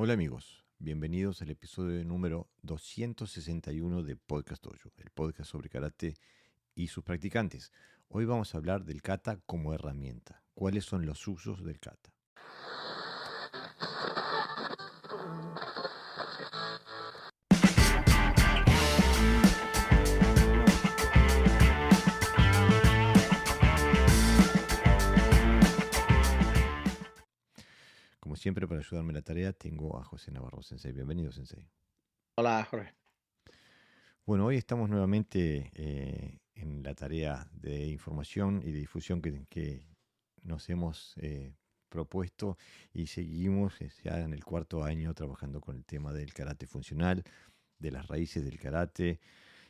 Hola amigos, bienvenidos al episodio número 261 de Podcast Dojo, el podcast sobre karate y sus practicantes. Hoy vamos a hablar del kata como herramienta. ¿Cuáles son los usos del kata? Como siempre, para ayudarme en la tarea, tengo a José Navarro Sensei. Bienvenido, Sensei. Hola, Jorge. Bueno, hoy estamos nuevamente en la tarea de información y de difusión que nos hemos propuesto y seguimos ya en el cuarto año trabajando con el tema del karate funcional, de las raíces del karate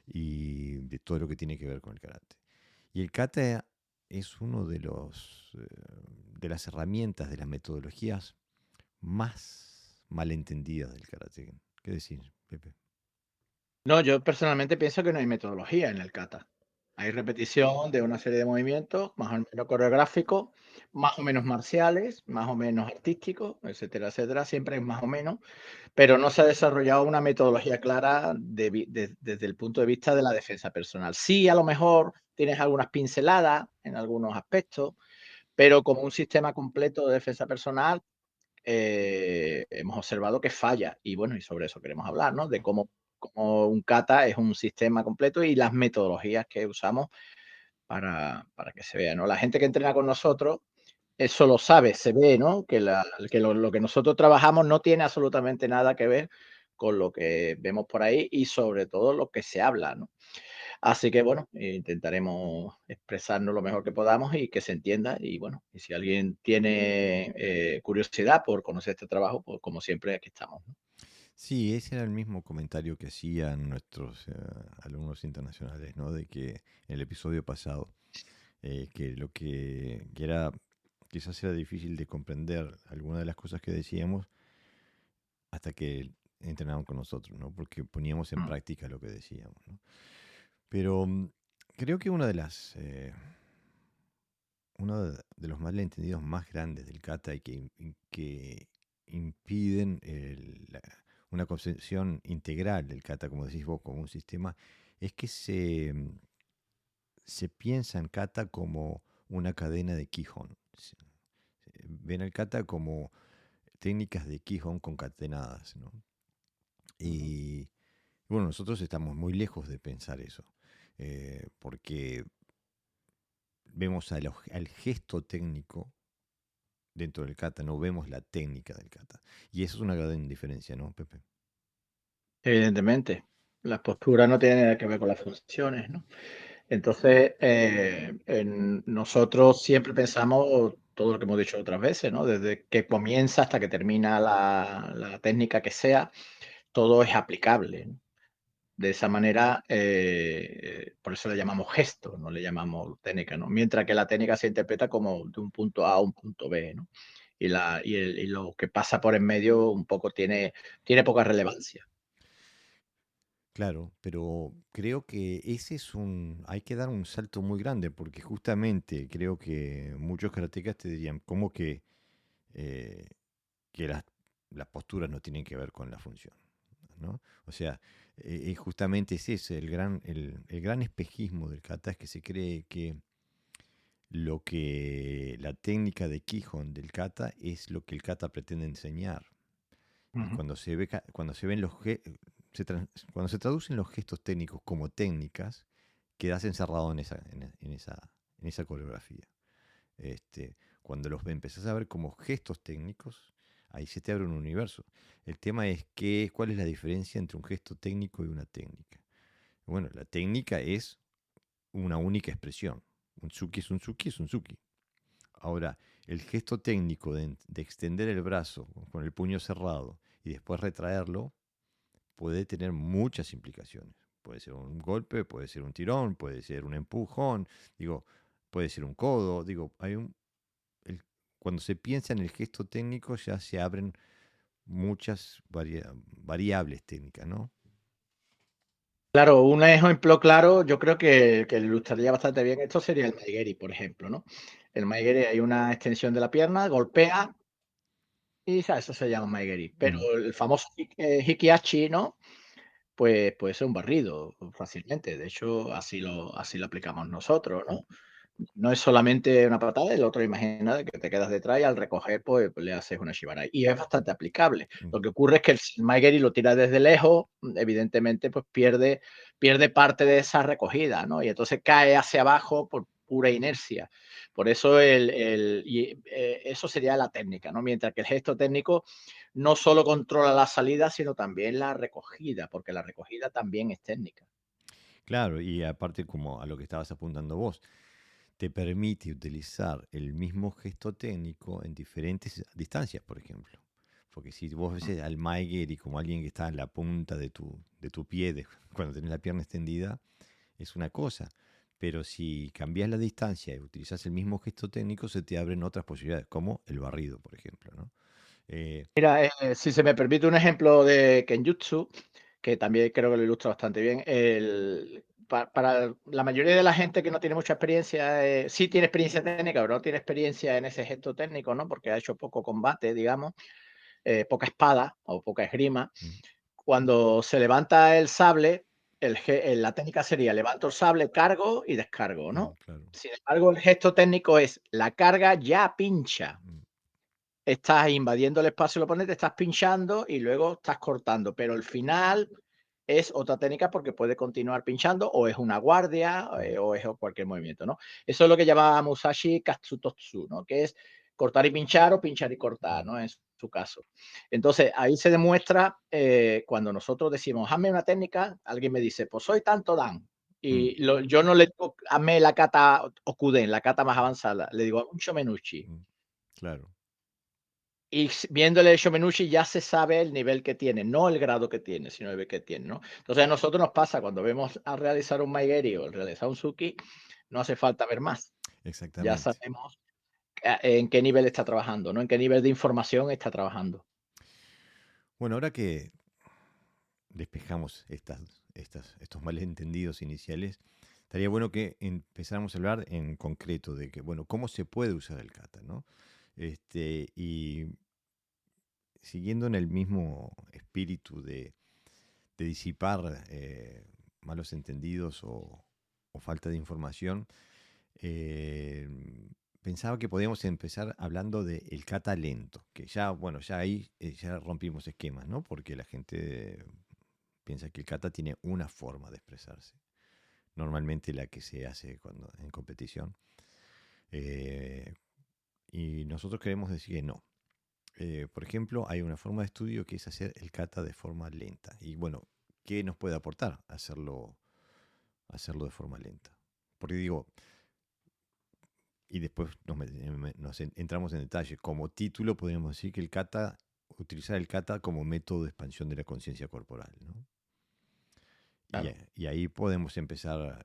y de todo lo que tiene que ver con el karate. Y el kata es uno de las herramientas, de las metodologías más malentendidas del karate. ¿Qué decís, Pepe? No, yo personalmente pienso que no hay metodología en el kata. Hay repetición de una serie de movimientos, más o menos coreográficos, más o menos marciales, más o menos artísticos, etcétera, etcétera. Siempre es más o menos, pero no se ha desarrollado una metodología clara desde el punto de vista de la defensa personal. Sí, a lo mejor tienes algunas pinceladas en algunos aspectos, pero como un sistema completo de defensa personal, hemos observado que falla. Y bueno, y sobre eso queremos hablar, ¿no? De cómo un kata es un sistema completo y las metodologías que usamos para que se vea, ¿no? La gente que entrena con nosotros, eso lo sabe, se ve, ¿no? Que lo que nosotros trabajamos no tiene absolutamente nada que ver con lo que vemos por ahí y sobre todo lo que se habla, ¿no? Así que bueno, intentaremos expresarnos lo mejor que podamos y que se entienda. Y bueno, y si alguien tiene curiosidad por conocer este trabajo, pues como siempre aquí estamos, ¿no? Sí, ese era el mismo comentario que hacían nuestros alumnos internacionales, ¿no? De que en el episodio pasado, que lo que era, quizás era difícil de comprender algunas de las cosas que decíamos hasta que entrenaban con nosotros, ¿no? Porque poníamos en Mm. práctica lo que decíamos, ¿no? Pero creo que uno de los malentendidos más grandes del kata y que impiden una concepción integral del kata, como decís vos, como un sistema, es que se piensa en kata como una cadena de Kihon. Ven al kata como técnicas de Kihon concatenadas, ¿no? Ujú. Y bueno, nosotros estamos muy lejos de pensar eso, porque vemos al gesto técnico dentro del kata, no vemos la técnica del kata. Y eso es una gran diferencia, ¿no, Pepe? Evidentemente, las posturas no tienen nada que ver con las funciones, ¿no? Entonces, nosotros siempre pensamos todo lo que hemos dicho otras veces, ¿no? Desde que comienza hasta que termina la técnica que sea, todo es aplicable, ¿no? De esa manera, por eso le llamamos gesto, no le llamamos técnica, ¿no? Mientras que la técnica se interpreta como de un punto A a un punto B, ¿no? Y lo que pasa por en medio un poco tiene poca relevancia. Claro, pero creo que hay que dar un salto muy grande, porque justamente creo que muchos karatecas te dirían, ¿cómo eh, que las posturas no tienen que ver con la función? ¿No? O sea, justamente es ese el gran espejismo del kata, es que se cree que lo que la técnica de Kihon del kata es lo que el kata pretende enseñar. Y Ujú. cuando se ven cuando se traducen los gestos técnicos como técnicas, quedas encerrado en esa coreografía. Cuando empezás a ver como gestos técnicos, ahí se te abre un universo. El tema es cuál es la diferencia entre un gesto técnico y una técnica. Bueno, la técnica es una única expresión. Un tsuki es un tsuki, es un tsuki. Ahora, el gesto técnico de extender el brazo con el puño cerrado y después retraerlo puede tener muchas implicaciones. Puede ser un golpe, puede ser un tirón, puede ser un empujón, digo, puede ser un codo, digo, el- cuando se piensa en el gesto técnico ya se abren muchas variables técnicas, ¿no? Claro, un ejemplo claro, yo creo que ilustraría bastante bien esto sería el Maigeri, por ejemplo, ¿no? El Maigeri hay una extensión de la pierna, golpea, Y eso se llama Maigeri. Pero Mm, el famoso Hikihachi, ¿no? Pues puede ser un barrido fácilmente. De hecho, así lo aplicamos nosotros, mm, ¿no? No es solamente una patada, el otro imagina que te quedas detrás y al recoger, pues le haces una Shibarai. Y es bastante aplicable. mm. Lo que ocurre es que el Maigeri lo tira desde lejos, evidentemente, pues pierde parte de esa recogida, ¿no? Y entonces cae hacia abajo por pura inercia. Por eso eso sería la técnica, ¿no? Mientras que el gesto técnico no solo controla la salida, sino también la recogida, porque la recogida también es técnica. Claro, y aparte como a lo que estabas apuntando vos, te permite utilizar el mismo gesto técnico en diferentes distancias, por ejemplo. Porque si vos ves al Maigeri como alguien que está en la punta de tu pie cuando tenés la pierna extendida, es una cosa. Pero si cambias la distancia y utilizas el mismo gesto técnico, se te abren otras posibilidades, como el barrido, por ejemplo, ¿no? Eh, Mira, si se me permite un ejemplo de Kenjutsu, que también creo que lo ilustra bastante bien, para la mayoría de la gente que no tiene mucha experiencia, sí tiene experiencia técnica, pero no tiene experiencia en ese gesto técnico, ¿no? Porque ha hecho poco combate, digamos, poca espada o poca esgrima. mm, Cuando se levanta el sable, la técnica sería levanto el sable, cargo y descargo, ¿no? claro. Sin embargo, el gesto técnico es la carga ya pincha. Mm, Estás invadiendo el espacio del oponente, estás pinchando y luego estás cortando, pero el final es otra técnica porque puede continuar pinchando o es una guardia mm, o es cualquier movimiento, ¿no? Eso es lo que llamaba Musashi Katsutotsu, ¿no? Que es cortar y pinchar o pinchar y cortar, mm, ¿no? En su caso. Entonces, ahí se demuestra cuando nosotros decimos, hazme una técnica, alguien me dice, pues soy tanto dan. mm, Y yo no le digo, hazme la kata Okuden, la kata más avanzada, le digo, un shomenuchi. mm, claro. Y viéndole el Shomenushi ya se sabe el nivel que tiene, no el grado que tiene, sino el nivel que tiene, ¿no? Entonces a nosotros nos pasa cuando vemos a realizar un Maigeri o realizar un Suki, no hace falta ver más. Ya Exactamente. sabemos en qué nivel está trabajando, ¿no? En qué nivel de información está trabajando. Bueno, ahora que despejamos estos malentendidos iniciales, estaría bueno que empezáramos a hablar en concreto de que, bueno, cómo se puede usar el kata, ¿no? Y siguiendo en el mismo espíritu de disipar malos entendidos o falta de información, eh, pensaba que podíamos empezar hablando del kata lento, que ya, bueno, ya ahí ya rompimos esquemas, ¿no? Porque la gente piensa que el kata tiene una forma de expresarse, normalmente la que se hace cuando en competición. Eh, y nosotros queremos decir que no. Por ejemplo, hay una forma de estudio que es hacer el kata de forma lenta. Y bueno, ¿qué nos puede aportar hacerlo de forma lenta? Porque digo, y después entramos en detalle. Como título podríamos decir que utilizar el kata como método de expansión de la conciencia corporal, ¿no? Claro. Y ahí podemos empezar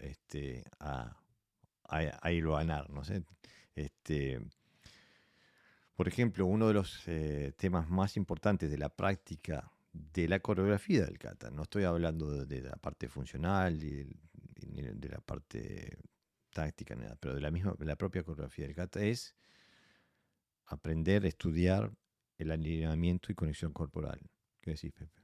a hilvanar, no sé. Este, por ejemplo, uno de los temas más importantes de la práctica de la coreografía del kata, no estoy hablando de la parte funcional ni de la parte táctica, ni nada, pero de la propia coreografía del kata es aprender a estudiar el alineamiento y conexión corporal. ¿Qué decís, Pepe?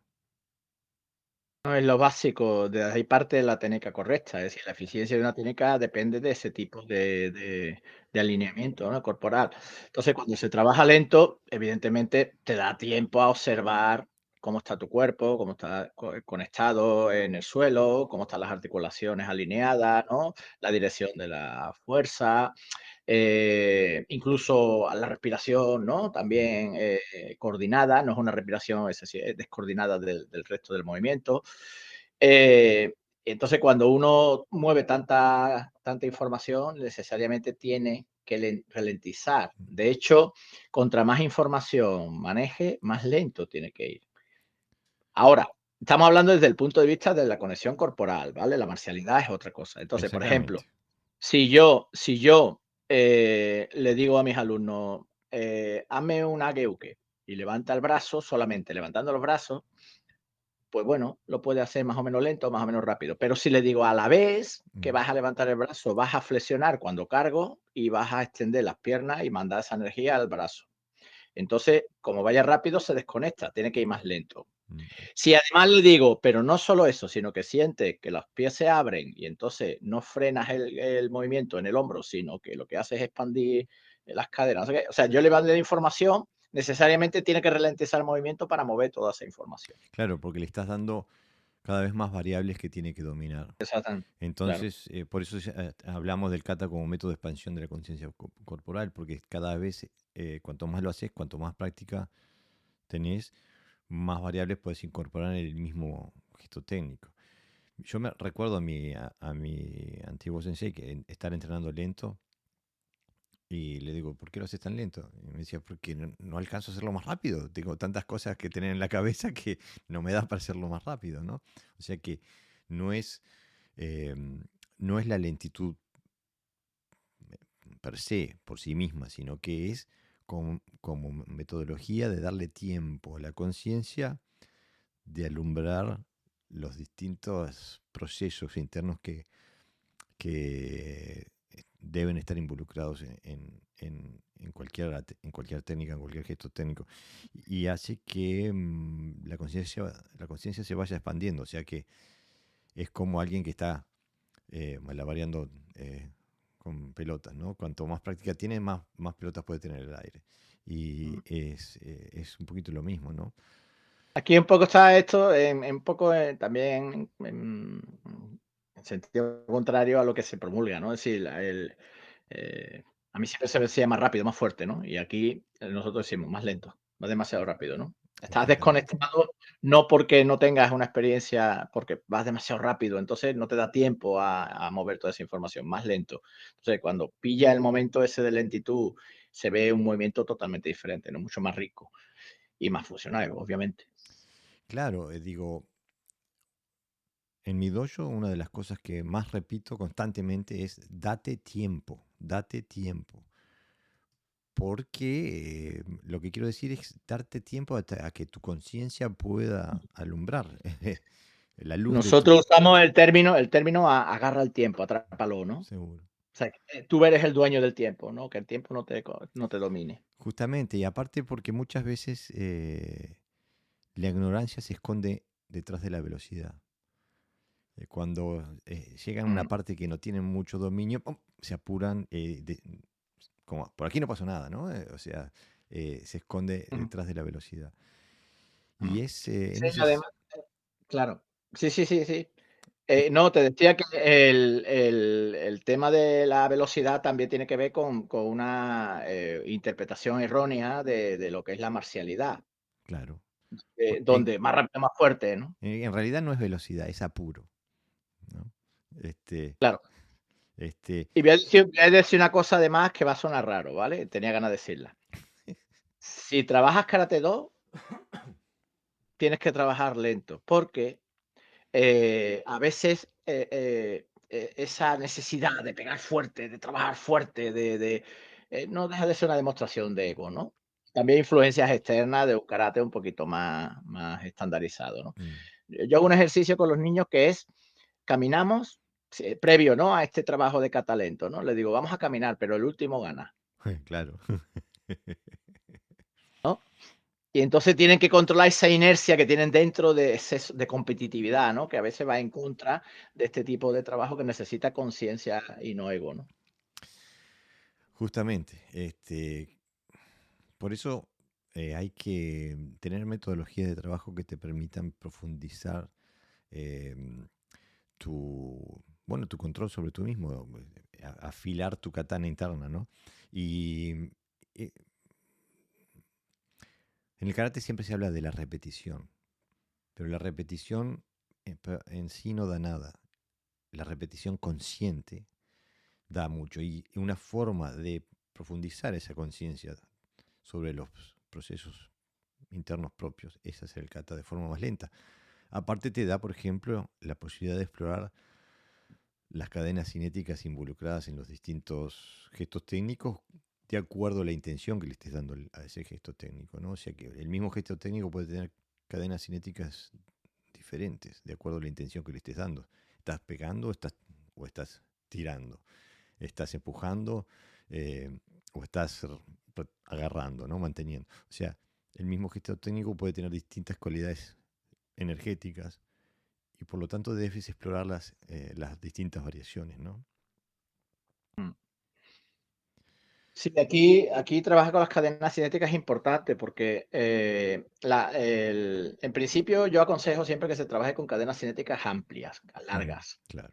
No es lo básico, de ahí parte de la técnica correcta, es decir, la eficiencia de una técnica depende de ese tipo de alineamiento, ¿no? Corporal. Entonces, cuando se trabaja lento, evidentemente te da tiempo a observar cómo está tu cuerpo, cómo está conectado en el suelo, cómo están las articulaciones alineadas, ¿no? La dirección de la fuerza, incluso a la respiración, ¿no? Mm, También coordinada, no es una respiración es descoordinada del resto del movimiento. Eh, entonces, cuando uno mueve tanta información, necesariamente tiene que ralentizar. mm. De hecho, contra más información maneje, más lento tiene que ir. Ahora, estamos hablando desde el punto de vista de la conexión corporal, ¿vale? La marcialidad es otra cosa. Entonces, por ejemplo, Exactamente. si yo le digo a mis alumnos, hazme un ageuke y levanta el brazo, solamente levantando los brazos, pues bueno, lo puede hacer más o menos lento, más o menos rápido. Pero si le digo a la vez que Mm, vas a levantar el brazo, vas a flexionar cuando cargo y vas a extender las piernas y mandar esa energía al brazo. Entonces, como vaya rápido, se desconecta, tiene que ir más lento. Mm. Si además le digo, pero no solo eso, sino que siente que los pies se abren y entonces no frenas el movimiento en el hombro, sino que lo que hace es expandir las caderas. No sé qué. O sea, yo le mando la información, necesariamente tiene que ralentizar el movimiento para mover toda esa información. Claro, porque le estás dando cada vez más variables que tiene que dominar. Exactamente. Claro. Entonces, por eso hablamos del kata como método de expansión de la conciencia corporal, porque cada vez, cuanto más lo haces, cuanto más práctica tenés, más variables puedes incorporar en el mismo gesto técnico. Yo me recuerdo a mi antiguo sensei que estar entrenando lento y le digo, ¿por qué lo haces tan lento? Y me decía, porque no alcanzo a hacerlo más rápido. Tengo tantas cosas que tener en la cabeza que no me da para hacerlo más rápido, ¿no? O sea que no es, eh, no es la lentitud per se, por sí misma, sino que es como metodología de darle tiempo a la conciencia de alumbrar los distintos procesos internos que deben estar involucrados en cualquier técnica, en cualquier gesto técnico. Y hace que la conciencia se vaya expandiendo. O sea que es como alguien que está malabareando con pelotas, ¿no? Cuanto más práctica tiene, más pelotas puede tener el aire. Y es un poquito lo mismo, ¿no? Aquí un poco está esto, en un poco también en sentido contrario a lo que se promulga, ¿no? Es decir, eh, a mí siempre se me decía más rápido, más fuerte, ¿no? Y aquí nosotros decimos más lento, no demasiado rápido, ¿no? Estás Exactamente. desconectado no porque no tengas una experiencia, porque vas demasiado rápido, entonces no te da tiempo a mover toda esa información, más lento. Entonces, cuando pilla el momento ese de lentitud, se ve un movimiento totalmente diferente, ¿no? Mucho más rico y más funcional, obviamente. Claro, digo, en mi dojo una de las cosas que más repito constantemente es date tiempo, date tiempo. Porque lo que quiero decir es darte tiempo a que tu conciencia pueda alumbrar la luz de Nosotros tu... usamos el término agarra el tiempo, atrápalo, ¿no? Seguro. O sea, que tú eres el dueño del tiempo, ¿no? Que el tiempo no te domine. Justamente, y aparte porque muchas veces la ignorancia se esconde detrás de la velocidad. Cuando llegan a una Mm, parte que no tienen mucho dominio, ¡pum!, se apuran, como por aquí no pasó nada, ¿no? O sea, se esconde ujú, detrás de la velocidad. mm. Y es en Sí, ese... además, claro. Sí, sí, sí, sí. No, te decía que el tema de la velocidad también tiene que ver con una, interpretación errónea de lo que es la marcialidad, Claro. donde más rápido, más fuerte, ¿no? En realidad no es velocidad, es apuro, ¿no? Este, Claro. este, Y voy a decir una cosa además que va a sonar raro, ¿vale? Tenía ganas de decirla. Si trabajas Karate Do, tienes que trabajar lento, porque, a veces, esa necesidad de pegar fuerte, de trabajar fuerte, no deja de ser una demostración de ego, ¿no? También influencias externas de un karate un poquito más estandarizado, ¿no? mm, Yo hago un ejercicio con los niños que es, caminamos, previo, ¿no?, a este trabajo de catalento, ¿no? Le digo: "Vamos a caminar, pero el último gana", claro. ¿no? Y entonces tienen que controlar esa inercia que tienen dentro de exceso de competitividad, ¿no? Que a veces va en contra de este tipo de trabajo que necesita conciencia y no ego, ¿no? Justamente, por eso hay que tener metodologías de trabajo que te permitan profundizar em, tu control sobre tú mismo, afilar tu katana interna, ¿no? Y en el karate siempre se habla de la repetición, pero la repetición en sí no da nada. La repetición consciente da mucho. Y una forma de profundizar esa conciencia sobre los procesos internos propios es hacer el kata de forma más lenta. Aparte te da, por ejemplo, la posibilidad de explorar las cadenas cinéticas involucradas en los distintos gestos técnicos de acuerdo a la intención que le estés dando a ese gesto técnico, ¿no? O sea que el mismo gesto técnico puede tener cadenas cinéticas diferentes de acuerdo a la intención que le estés dando. ¿Estás pegando o estás tirando? ¿Estás empujando? o estás agarrando, ¿no? Manteniendo. O sea, el mismo gesto técnico puede tener distintas cualidades energéticas y por lo tanto debes explorar las distintas variaciones, ¿no? Mm. Sí, aquí trabajar con las cadenas cinéticas es importante porque en principio yo aconsejo siempre que se trabaje con cadenas cinéticas amplias, Ujú, largas, claro.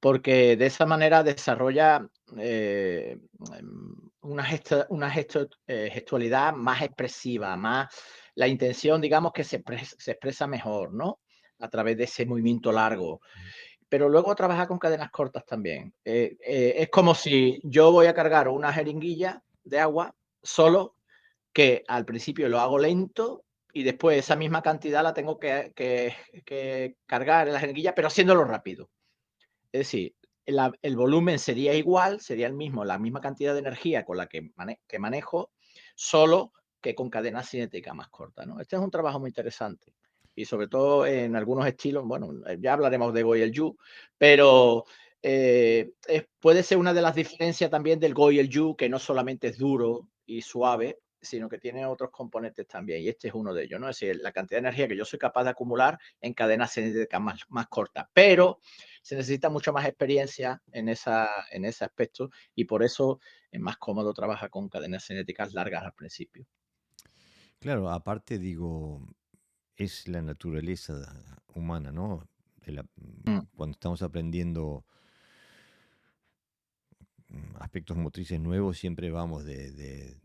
porque de esa manera desarrolla gestualidad más expresiva, más la intención, digamos, que se expresa mejor, ¿no? A través de ese movimiento largo. Pero luego trabaja con cadenas cortas también. Es como si yo voy a cargar una jeringuilla de agua, solo que al principio lo hago lento y después esa misma cantidad la tengo que cargar en la jeringuilla, pero haciéndolo rápido. Es decir, el volumen sería igual, sería el mismo, la misma cantidad de energía con la que manejo, solo que con cadenas cinéticas más cortas, ¿no? Este es un trabajo muy interesante y sobre todo en algunos estilos, bueno, ya hablaremos de Goyel Yu, pero puede ser una de las diferencias también del Goyel Yu, que no solamente es duro y suave, sino que tiene otros componentes también, y este es uno de ellos, ¿no? Es decir, la cantidad de energía que yo soy capaz de acumular en cadenas cinéticas más cortas, pero se necesita mucha más experiencia en ese aspecto y por eso es más cómodo trabajar con cadenas cinéticas largas al principio. Claro, aparte digo, es la naturaleza humana, ¿no? Mm, Cuando estamos aprendiendo aspectos motrices nuevos, siempre vamos de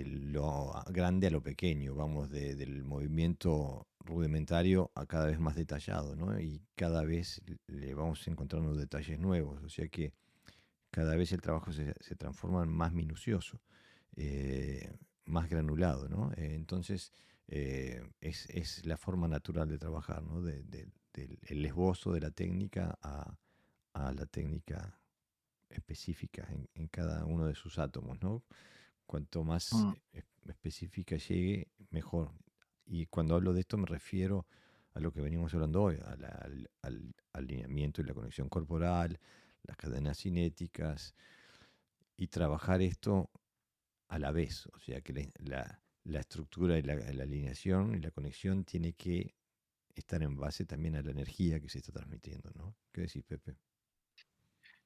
lo grande a lo pequeño, vamos del movimiento rudimentario a cada vez más detallado, ¿no? Y cada vez le vamos encontrando detalles nuevos, o sea que cada vez el trabajo se transforma en más minucioso, eh, más granulado, ¿no? Entonces, es la forma natural de trabajar, ¿no? Del el esbozo de la técnica a la técnica específica en cada uno de sus átomos, ¿no? Cuanto más mm. específica llegue, mejor. Y cuando hablo de esto me refiero a lo que venimos hablando hoy, al alineamiento y la conexión corporal, las cadenas cinéticas, y trabajar esto a la vez. O sea que la estructura y la alineación y la conexión tiene que estar en base también a la energía que se está transmitiendo, ¿no? ¿Qué decís, Pepe?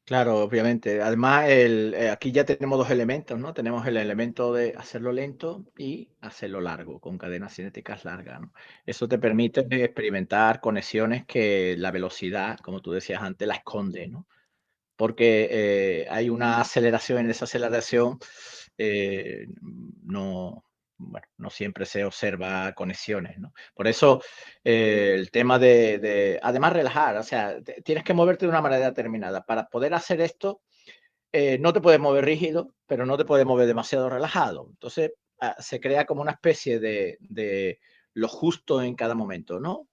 Claro, obviamente. Además, aquí ya tenemos dos elementos, ¿no? Tenemos el elemento de hacerlo lento y hacerlo largo, con cadenas cinéticas largas, ¿no? Eso te permite experimentar conexiones que la velocidad, como tú decías antes, la esconde, ¿no? Porque hay una aceleración, en esa aceleración no, bueno, no siempre se observa conexiones, ¿no? Por eso el tema además relajar, o sea, tienes que moverte de una manera determinada. Para poder hacer esto, no te puedes mover rígido, pero no te puedes mover demasiado relajado. Entonces se crea como una especie de lo justo en cada momento, ¿no?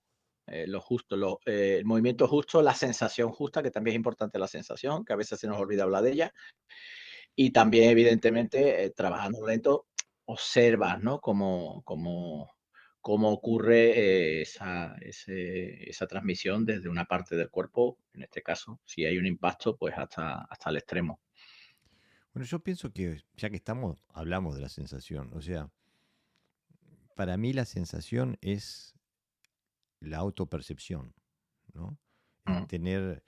Lo justo, el movimiento justo, la sensación justa, que también es importante la sensación, que a veces se nos olvida hablar de ella. Y también, evidentemente, trabajando lento, observas, ¿no? Cómo ocurre esa transmisión desde una parte del cuerpo, en este caso, si hay un impacto, pues hasta el extremo. Bueno, yo pienso que ya que estamos, hablamos de la sensación. O sea, para mí la sensación es la autopercepción, ¿no? Mm. Tener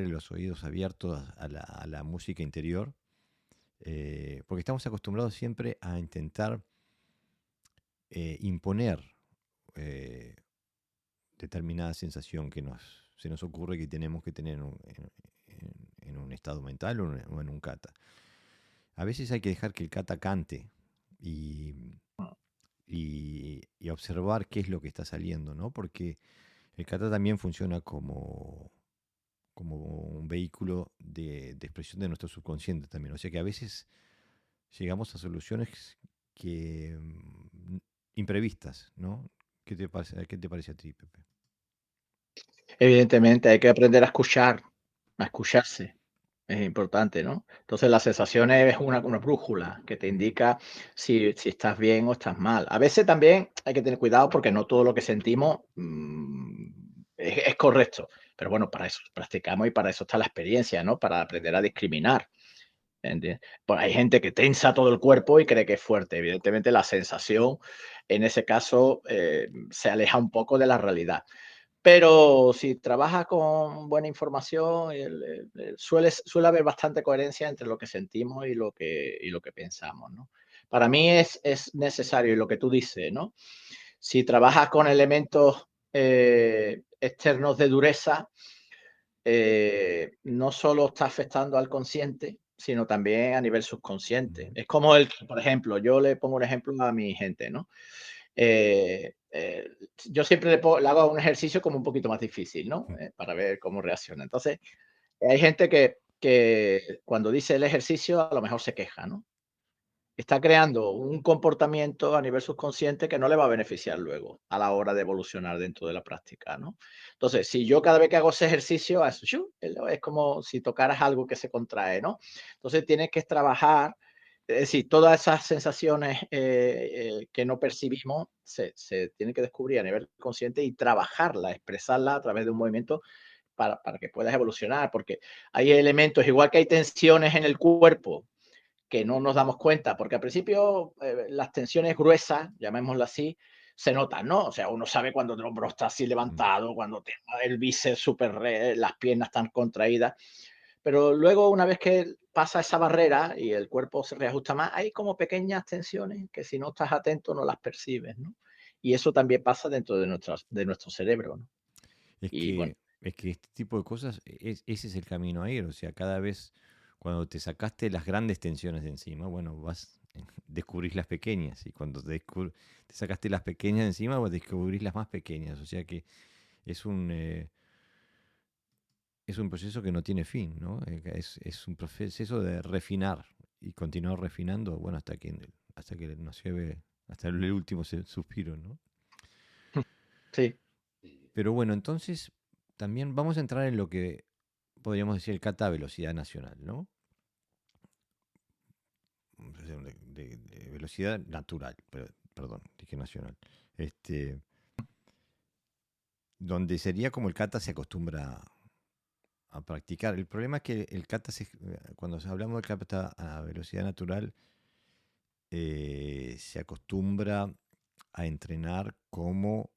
los oídos abiertos a la música interior, porque estamos acostumbrados siempre a intentar imponer eh, determinada sensación se nos ocurre que tenemos que tener en un estado mental o en un kata. A veces hay que dejar que el kata cante y, y observar qué es lo que está saliendo, ¿no? Porque el kata también funciona como un vehículo de expresión de nuestro subconsciente también. O sea que a veces llegamos a soluciones que imprevistas, ¿no? Qué te parece a ti, Pepe? Evidentemente, hay que aprender a escucharse. Es importante, ¿no? Entonces, la sensación es una brújula que te indica si estás bien o estás mal. A veces también hay que tener cuidado porque no todo lo que sentimos es correcto. Pero bueno, para eso practicamos y para eso está la experiencia, ¿no? Para aprender a discriminar. Pues hay gente que tensa todo el cuerpo y cree que es fuerte. Evidentemente, la sensación en ese caso se aleja un poco de la realidad. Pero si trabajas con buena información, suele haber bastante coherencia entre lo que sentimos y lo que pensamos, ¿no? Para mí es necesario lo que tú dices, ¿no? Si trabajas con elementos externos de dureza, no solo está afectando al consciente, sino también a nivel subconsciente. Ujú. Es como por ejemplo, yo le pongo un ejemplo a mi gente, ¿no? Eh, eh, yo siempre le hago un ejercicio como un poquito más difícil, ¿no? Mm. Para ver cómo reacciona. Entonces, hay gente que cuando dice el ejercicio a lo mejor se queja, ¿no? Está creando un comportamiento a nivel subconsciente que no le va a beneficiar luego a la hora de evolucionar dentro de la práctica, ¿no? Entonces, si yo cada vez que hago ese ejercicio, es como si tocaras algo que se contrae, ¿no? Entonces, tienes que trabajar, es decir, todas esas sensaciones que no percibimos se tienen que descubrir a nivel consciente y trabajarla, expresarla a través de un movimiento para que puedas evolucionar, porque hay elementos, igual que hay tensiones en el cuerpo que no nos damos cuenta, porque al principio las tensiones gruesas, llamémoslo así, se notan, ¿no? O sea, uno sabe cuando el hombro está así Mm. levantado, cuando el bíceps las piernas están contraídas, pero luego una vez que pasa esa barrera y el cuerpo se reajusta más, hay como pequeñas tensiones que si no estás atento no las percibes, ¿no? Y eso también pasa dentro de nuestro cerebro, ¿no? Es Y bueno, que, es que este tipo de cosas, ese es el camino a ir. O sea, cada vez cuando te sacaste las grandes tensiones de encima, bueno, descubrís las pequeñas. Y cuando te sacaste las pequeñas de encima, vos descubrís las más pequeñas. O sea que es es un proceso que no tiene fin, ¿no? Es un proceso de refinar y continuar refinando, bueno, hasta que nos lleve hasta el último suspiro, ¿no? sí. Pero bueno, entonces también vamos a entrar en lo que podríamos decir el kata a velocidad nacional, ¿no? De velocidad natural, perdón, dije nacional. Este, donde sería como el kata se acostumbra a practicar. El problema es que el kata, cuando hablamos del kata a velocidad natural, se acostumbra a entrenar como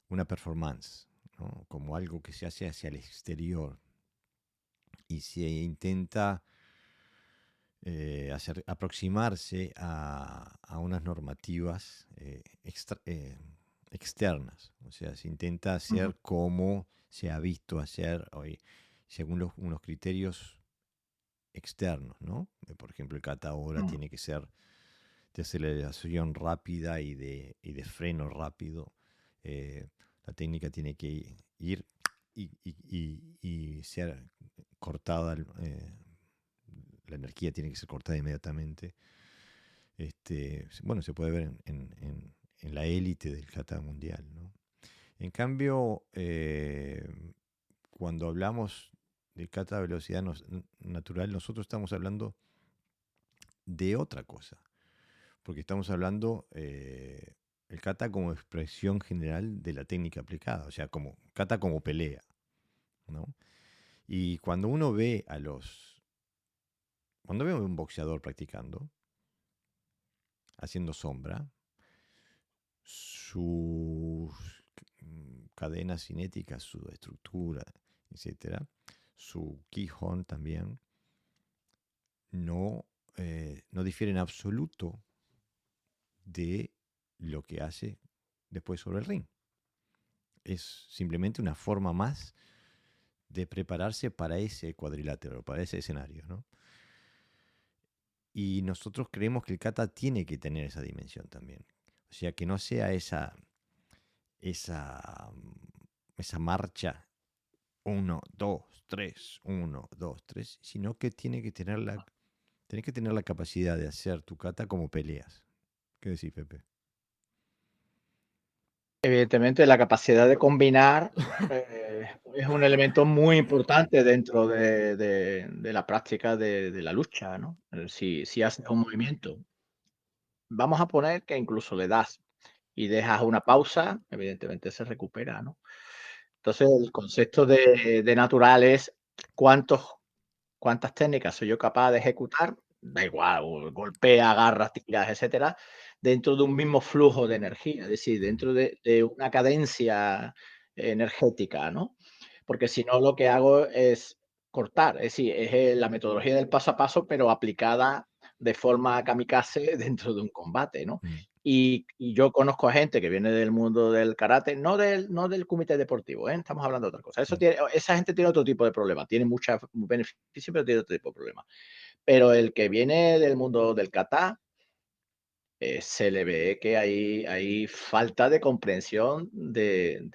una performance, ¿no? Como algo que se hace hacia el exterior y se intenta aproximarse a unas normativas externas. O sea, se intenta Ujú, hacer como se ha visto hacer hoy, según unos criterios externos, ¿no? Por ejemplo, el kata ahora ujú, tiene que ser de aceleración rápida y de freno rápido. Eh, la técnica tiene que ir y ser cortada, la energía tiene que ser cortada inmediatamente. Bueno, se puede ver en la élite del kata mundial, ¿no? En cambio, cuando hablamos de kata a velocidad natural, nosotros estamos hablando de otra cosa, porque estamos hablando el kata como expresión general de la técnica aplicada, o sea, como kata como pelea, ¿no? Y cuando ve a un boxeador practicando, haciendo sombra, sus cadenas cinéticas, su estructura, etcétera, su Kihon también, no, no difiere en absoluto de lo que hace después sobre el ring. Es simplemente una forma más de prepararse para ese cuadrilátero, para ese escenario, ¿no? Y nosotros creemos que el kata tiene que tener esa dimensión también. O sea, que no sea esa, esa marcha uno 2 3 1 2 3 sino que tiene que tener la capacidad de hacer tu kata como peleas. ¿Qué decís, Pepe? evidentemente, la capacidad de combinar es un elemento muy importante dentro de la práctica de la lucha, ¿no? Si haces un movimiento, vamos a poner que incluso le das y dejas una pausa, evidentemente se recupera, ¿no? Entonces, el concepto de natural es cuántos cuántas técnicas soy yo capaz de ejecutar, da igual, o golpea, agarras, tiras, etcétera, dentro de un mismo flujo de energía, es decir, Mm, dentro de una cadencia energética, ¿no? Porque si no, lo que hago es cortar, es decir, es, la metodología del paso a paso, pero aplicada de forma kamikaze dentro de un combate, ¿no? mm, Y yo conozco a gente que viene del mundo del karate, no del comité deportivo, ¿eh? Estamos hablando de otra cosa. mm. Esa gente tiene otro tipo de problema, tiene muchos beneficios, pero tiene otro tipo de problema. Pero el que viene del mundo del kata, se le ve que hay falta de comprensión de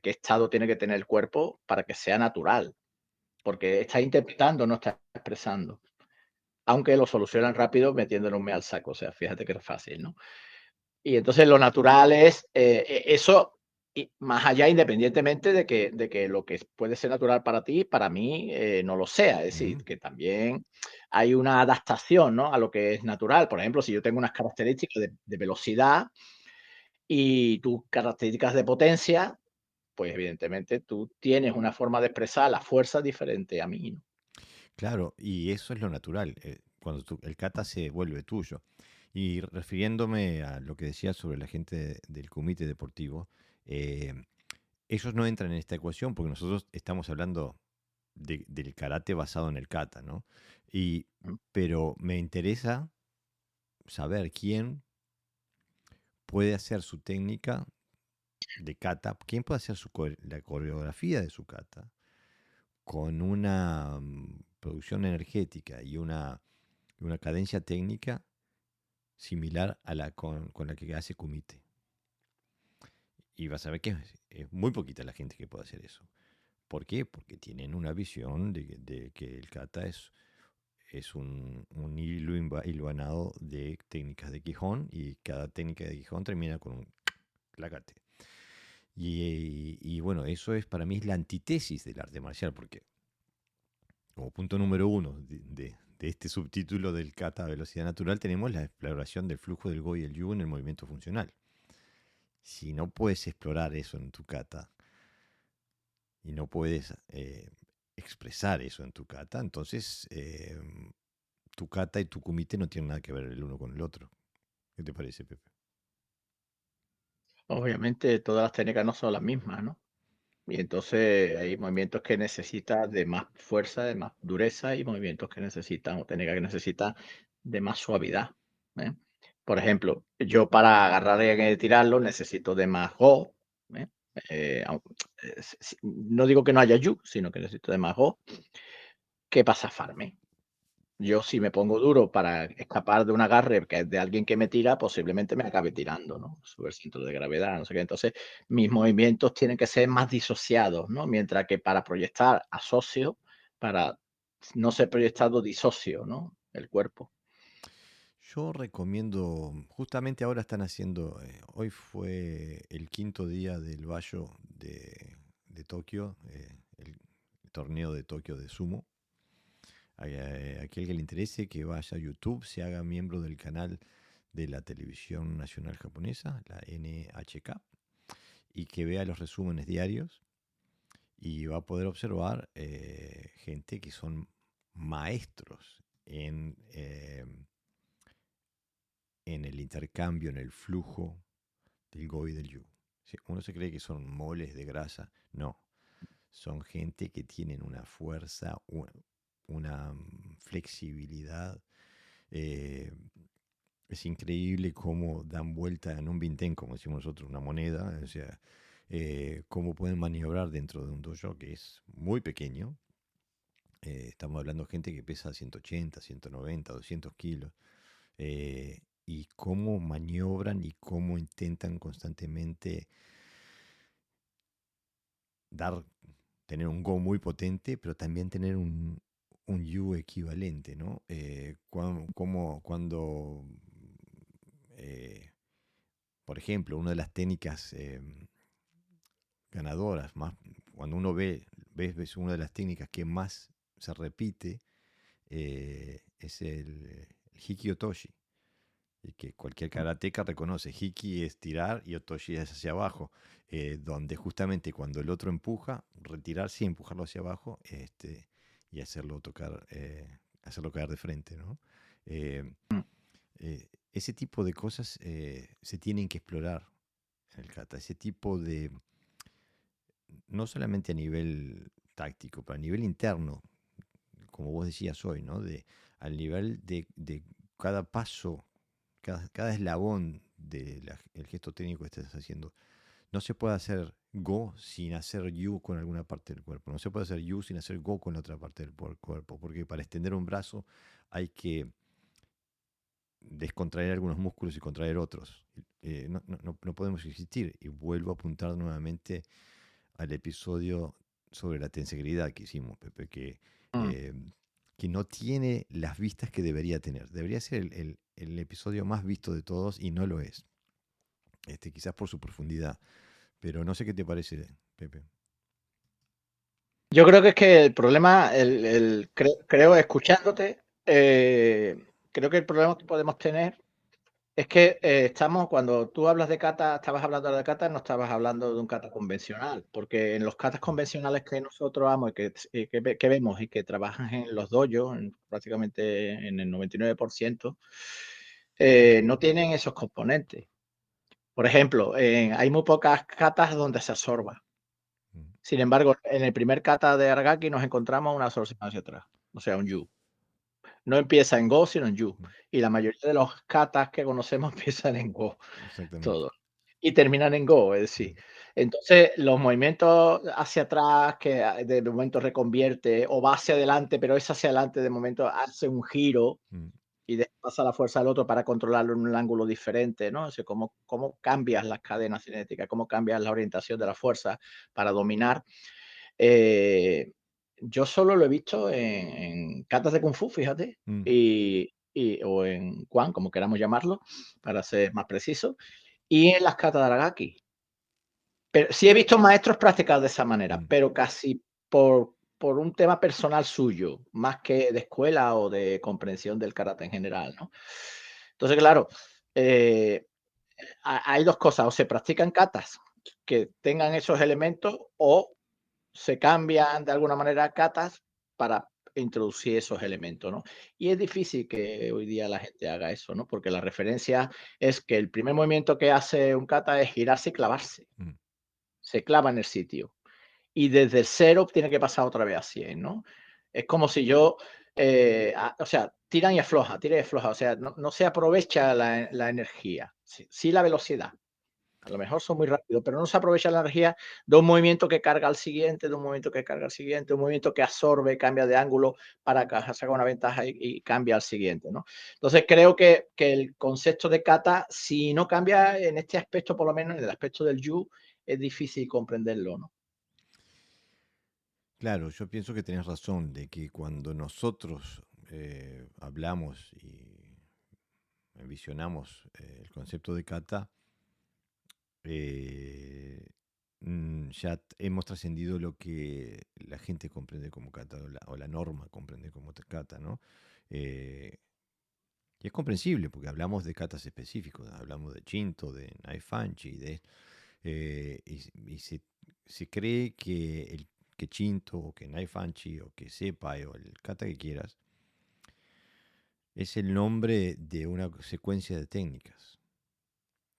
qué estado tiene que tener el cuerpo para que sea natural, porque está interpretando, no está expresando. Aunque lo solucionan rápido metiéndole un me al saco, o sea, fíjate que es fácil, ¿no? Y entonces lo natural es, eso, y más allá, independientemente de que lo que puede ser natural para ti, para mí, no lo sea. Es decir, Mm. que también hay una adaptación, ¿no?, a lo que es natural. Por ejemplo, si yo tengo unas características de velocidad y tus características de potencia, pues evidentemente tú tienes una forma de expresar la fuerza diferente a mí, ¿no? Claro, y eso es lo natural, cuando el kata se vuelve tuyo. Y refiriéndome a lo que decías sobre la gente del comité deportivo, eh, ellos no entran en esta ecuación porque nosotros estamos hablando del karate basado en el kata, ¿no? Y, Mm. pero me interesa saber quién puede hacer su técnica de kata, quién puede hacer la coreografía de su kata con una producción energética y una cadencia técnica similar a con la que hace Kumite. Y vas a ver que es muy poquita la gente que puede hacer eso. ¿Por qué? Porque tienen una visión de que el kata es un hilo hilvanado de técnicas de Quijón y cada técnica de Quijón termina con un clacate. Y bueno, eso es para mí es la antítesis del arte marcial, porque como punto número uno de este subtítulo del kata a velocidad natural tenemos la exploración del flujo del go y el yu en el movimiento funcional. Si no puedes explorar eso en tu kata y no puedes expresar eso en tu kata, entonces tu kata y tu kumite no tienen nada que ver el uno con el otro. ¿Qué te parece, Pepe? Obviamente todas las técnicas no son las mismas, ¿no? Y entonces hay movimientos que necesitan de más fuerza, de más dureza, y movimientos que necesitan, o técnicas que necesitan de más suavidad, ¿eh? Por ejemplo, yo para agarrar y tirarlo necesito de más go, ¿eh? No digo que no haya yu, sino que necesito de más go que para zafarme. Yo, si me pongo duro para escapar de un agarre que es de alguien que me tira, posiblemente me acabe tirando, ¿no? Sube el centro de gravedad, no sé qué. Entonces, mis movimientos tienen que ser más disociados, ¿no? Mientras que para proyectar asocio, para no ser proyectado disocio, ¿no? El cuerpo. Yo recomiendo, justamente ahora están haciendo, hoy fue el quinto día del Bayo de Tokio, el torneo de Tokio de sumo. Aquel que le interese que vaya a YouTube, se haga miembro del canal de la televisión nacional japonesa, la NHK, y que vea los resúmenes diarios y va a poder observar gente que son maestros en el intercambio, en el flujo del Go y del Yu. Sí, uno se cree que son moles de grasa, no, son gente que tienen una fuerza, una flexibilidad. eh, es increíble cómo dan vuelta en un vintén, como decimos nosotros, una moneda, o sea, cómo pueden maniobrar dentro de un dojo que es muy pequeño. Estamos hablando de gente que pesa 180, 190, 200 kilos. Y cómo maniobran y cómo intentan constantemente dar, tener un Go muy potente, pero también tener un Yu equivalente, ¿no? Cuando eh, por ejemplo, una de las técnicas ganadoras, más, cuando uno ves una de las técnicas que más se repite, es el Hiki Otoshi, y que cualquier karateca reconoce. Hiki es tirar y Otoshi es hacia abajo, donde justamente cuando el otro empuja, retirarse y empujarlo hacia abajo, y hacerlo tocar, hacerlo caer de frente, ¿no? Eh, Mm. Ese tipo de cosas se tienen que explorar en el kata. Ese tipo de, no solamente a nivel táctico, pero a nivel interno, como vos decías hoy, ¿no? Al nivel de cada paso, cada eslabón del gesto técnico que estés haciendo. No se puede hacer Go sin hacer Yu con alguna parte del cuerpo. No se puede hacer Yu sin hacer Go con la otra parte del cuerpo. Porque para extender un brazo hay que descontraer algunos músculos y contraer otros. No podemos existir. Y vuelvo a apuntar nuevamente al episodio sobre la tensegridad que hicimos, Pepe, Mm. eh, que no tiene las vistas que debería tener. Debería ser el episodio más visto de todos y no lo es. Quizás por su profundidad. Pero no sé qué te parece, Pepe. Yo creo que es que el problema, creo, escuchándote, creo que el problema que podemos tener es que cuando tú hablas de kata, estabas hablando de kata, no estabas hablando de un kata convencional, porque en los katas convencionales que nosotros vamos que vemos y que trabajan en los dojos, prácticamente en el 99%, no tienen esos componentes. Por ejemplo, hay muy pocas katas donde se absorba. Mm, Sin embargo, en el primer kata de Aragaki nos encontramos una absorción hacia atrás, o sea, un yu. No empieza en Go, sino en Yu. mm, Y la mayoría de los katas que conocemos empiezan en Go, exactamente. todos. Y terminan en Go, es decir. Mm, Entonces, los movimientos hacia atrás, que de momento reconvierte, o va hacia adelante, pero es hacia adelante, de momento hace un giro mm, y pasa la fuerza al otro para controlarlo en un ángulo diferente, ¿no? O sea, cómo cambias las cadenas cinéticas, cómo cambias la orientación de la fuerza para dominar. Eh, yo solo lo he visto en katas de Kung Fu, fíjate, mm, o en Quan, como queramos llamarlo, para ser más preciso, y en las katas de Aragaki. Pero sí he visto maestros practicar de esa manera, mm. pero casi por un tema personal suyo, más que de escuela o de comprensión del karate en general, ¿no? Entonces, claro, eh, hay dos cosas, o se practican katas que tengan esos elementos o se cambian de alguna manera katas para introducir esos elementos, ¿no? Y es difícil que hoy día la gente haga eso, ¿no? Porque la referencia es que el primer movimiento que hace un kata es girarse y clavarse. Mm. Se clava en el sitio. Y desde el 0 tiene que pasar otra vez a 100, ¿no? Es como si yo, o sea, tira y afloja, o sea, no se aprovecha la energía, sí la velocidad. A lo mejor son muy rápidos, pero no se aprovecha la energía de un movimiento que carga al siguiente, de un movimiento que carga al siguiente, un movimiento que absorbe, cambia de ángulo para sacar una ventaja y cambia al siguiente, ¿no? Entonces creo que el concepto de kata, si no cambia en este aspecto, por lo menos en el aspecto del yu, es difícil comprenderlo, ¿no? Claro, yo pienso que tenés razón de que cuando nosotros hablamos y visionamos el concepto de kata, eh, ya hemos trascendido lo que la gente comprende como kata o la norma comprende como kata, ¿no? Eh, y es comprensible porque hablamos de katas específicos, hablamos de Shinto, de Naifanchi, y se cree que Chinto o que Naifanchi o que Sepai o el kata que quieras es el nombre de una secuencia de técnicas,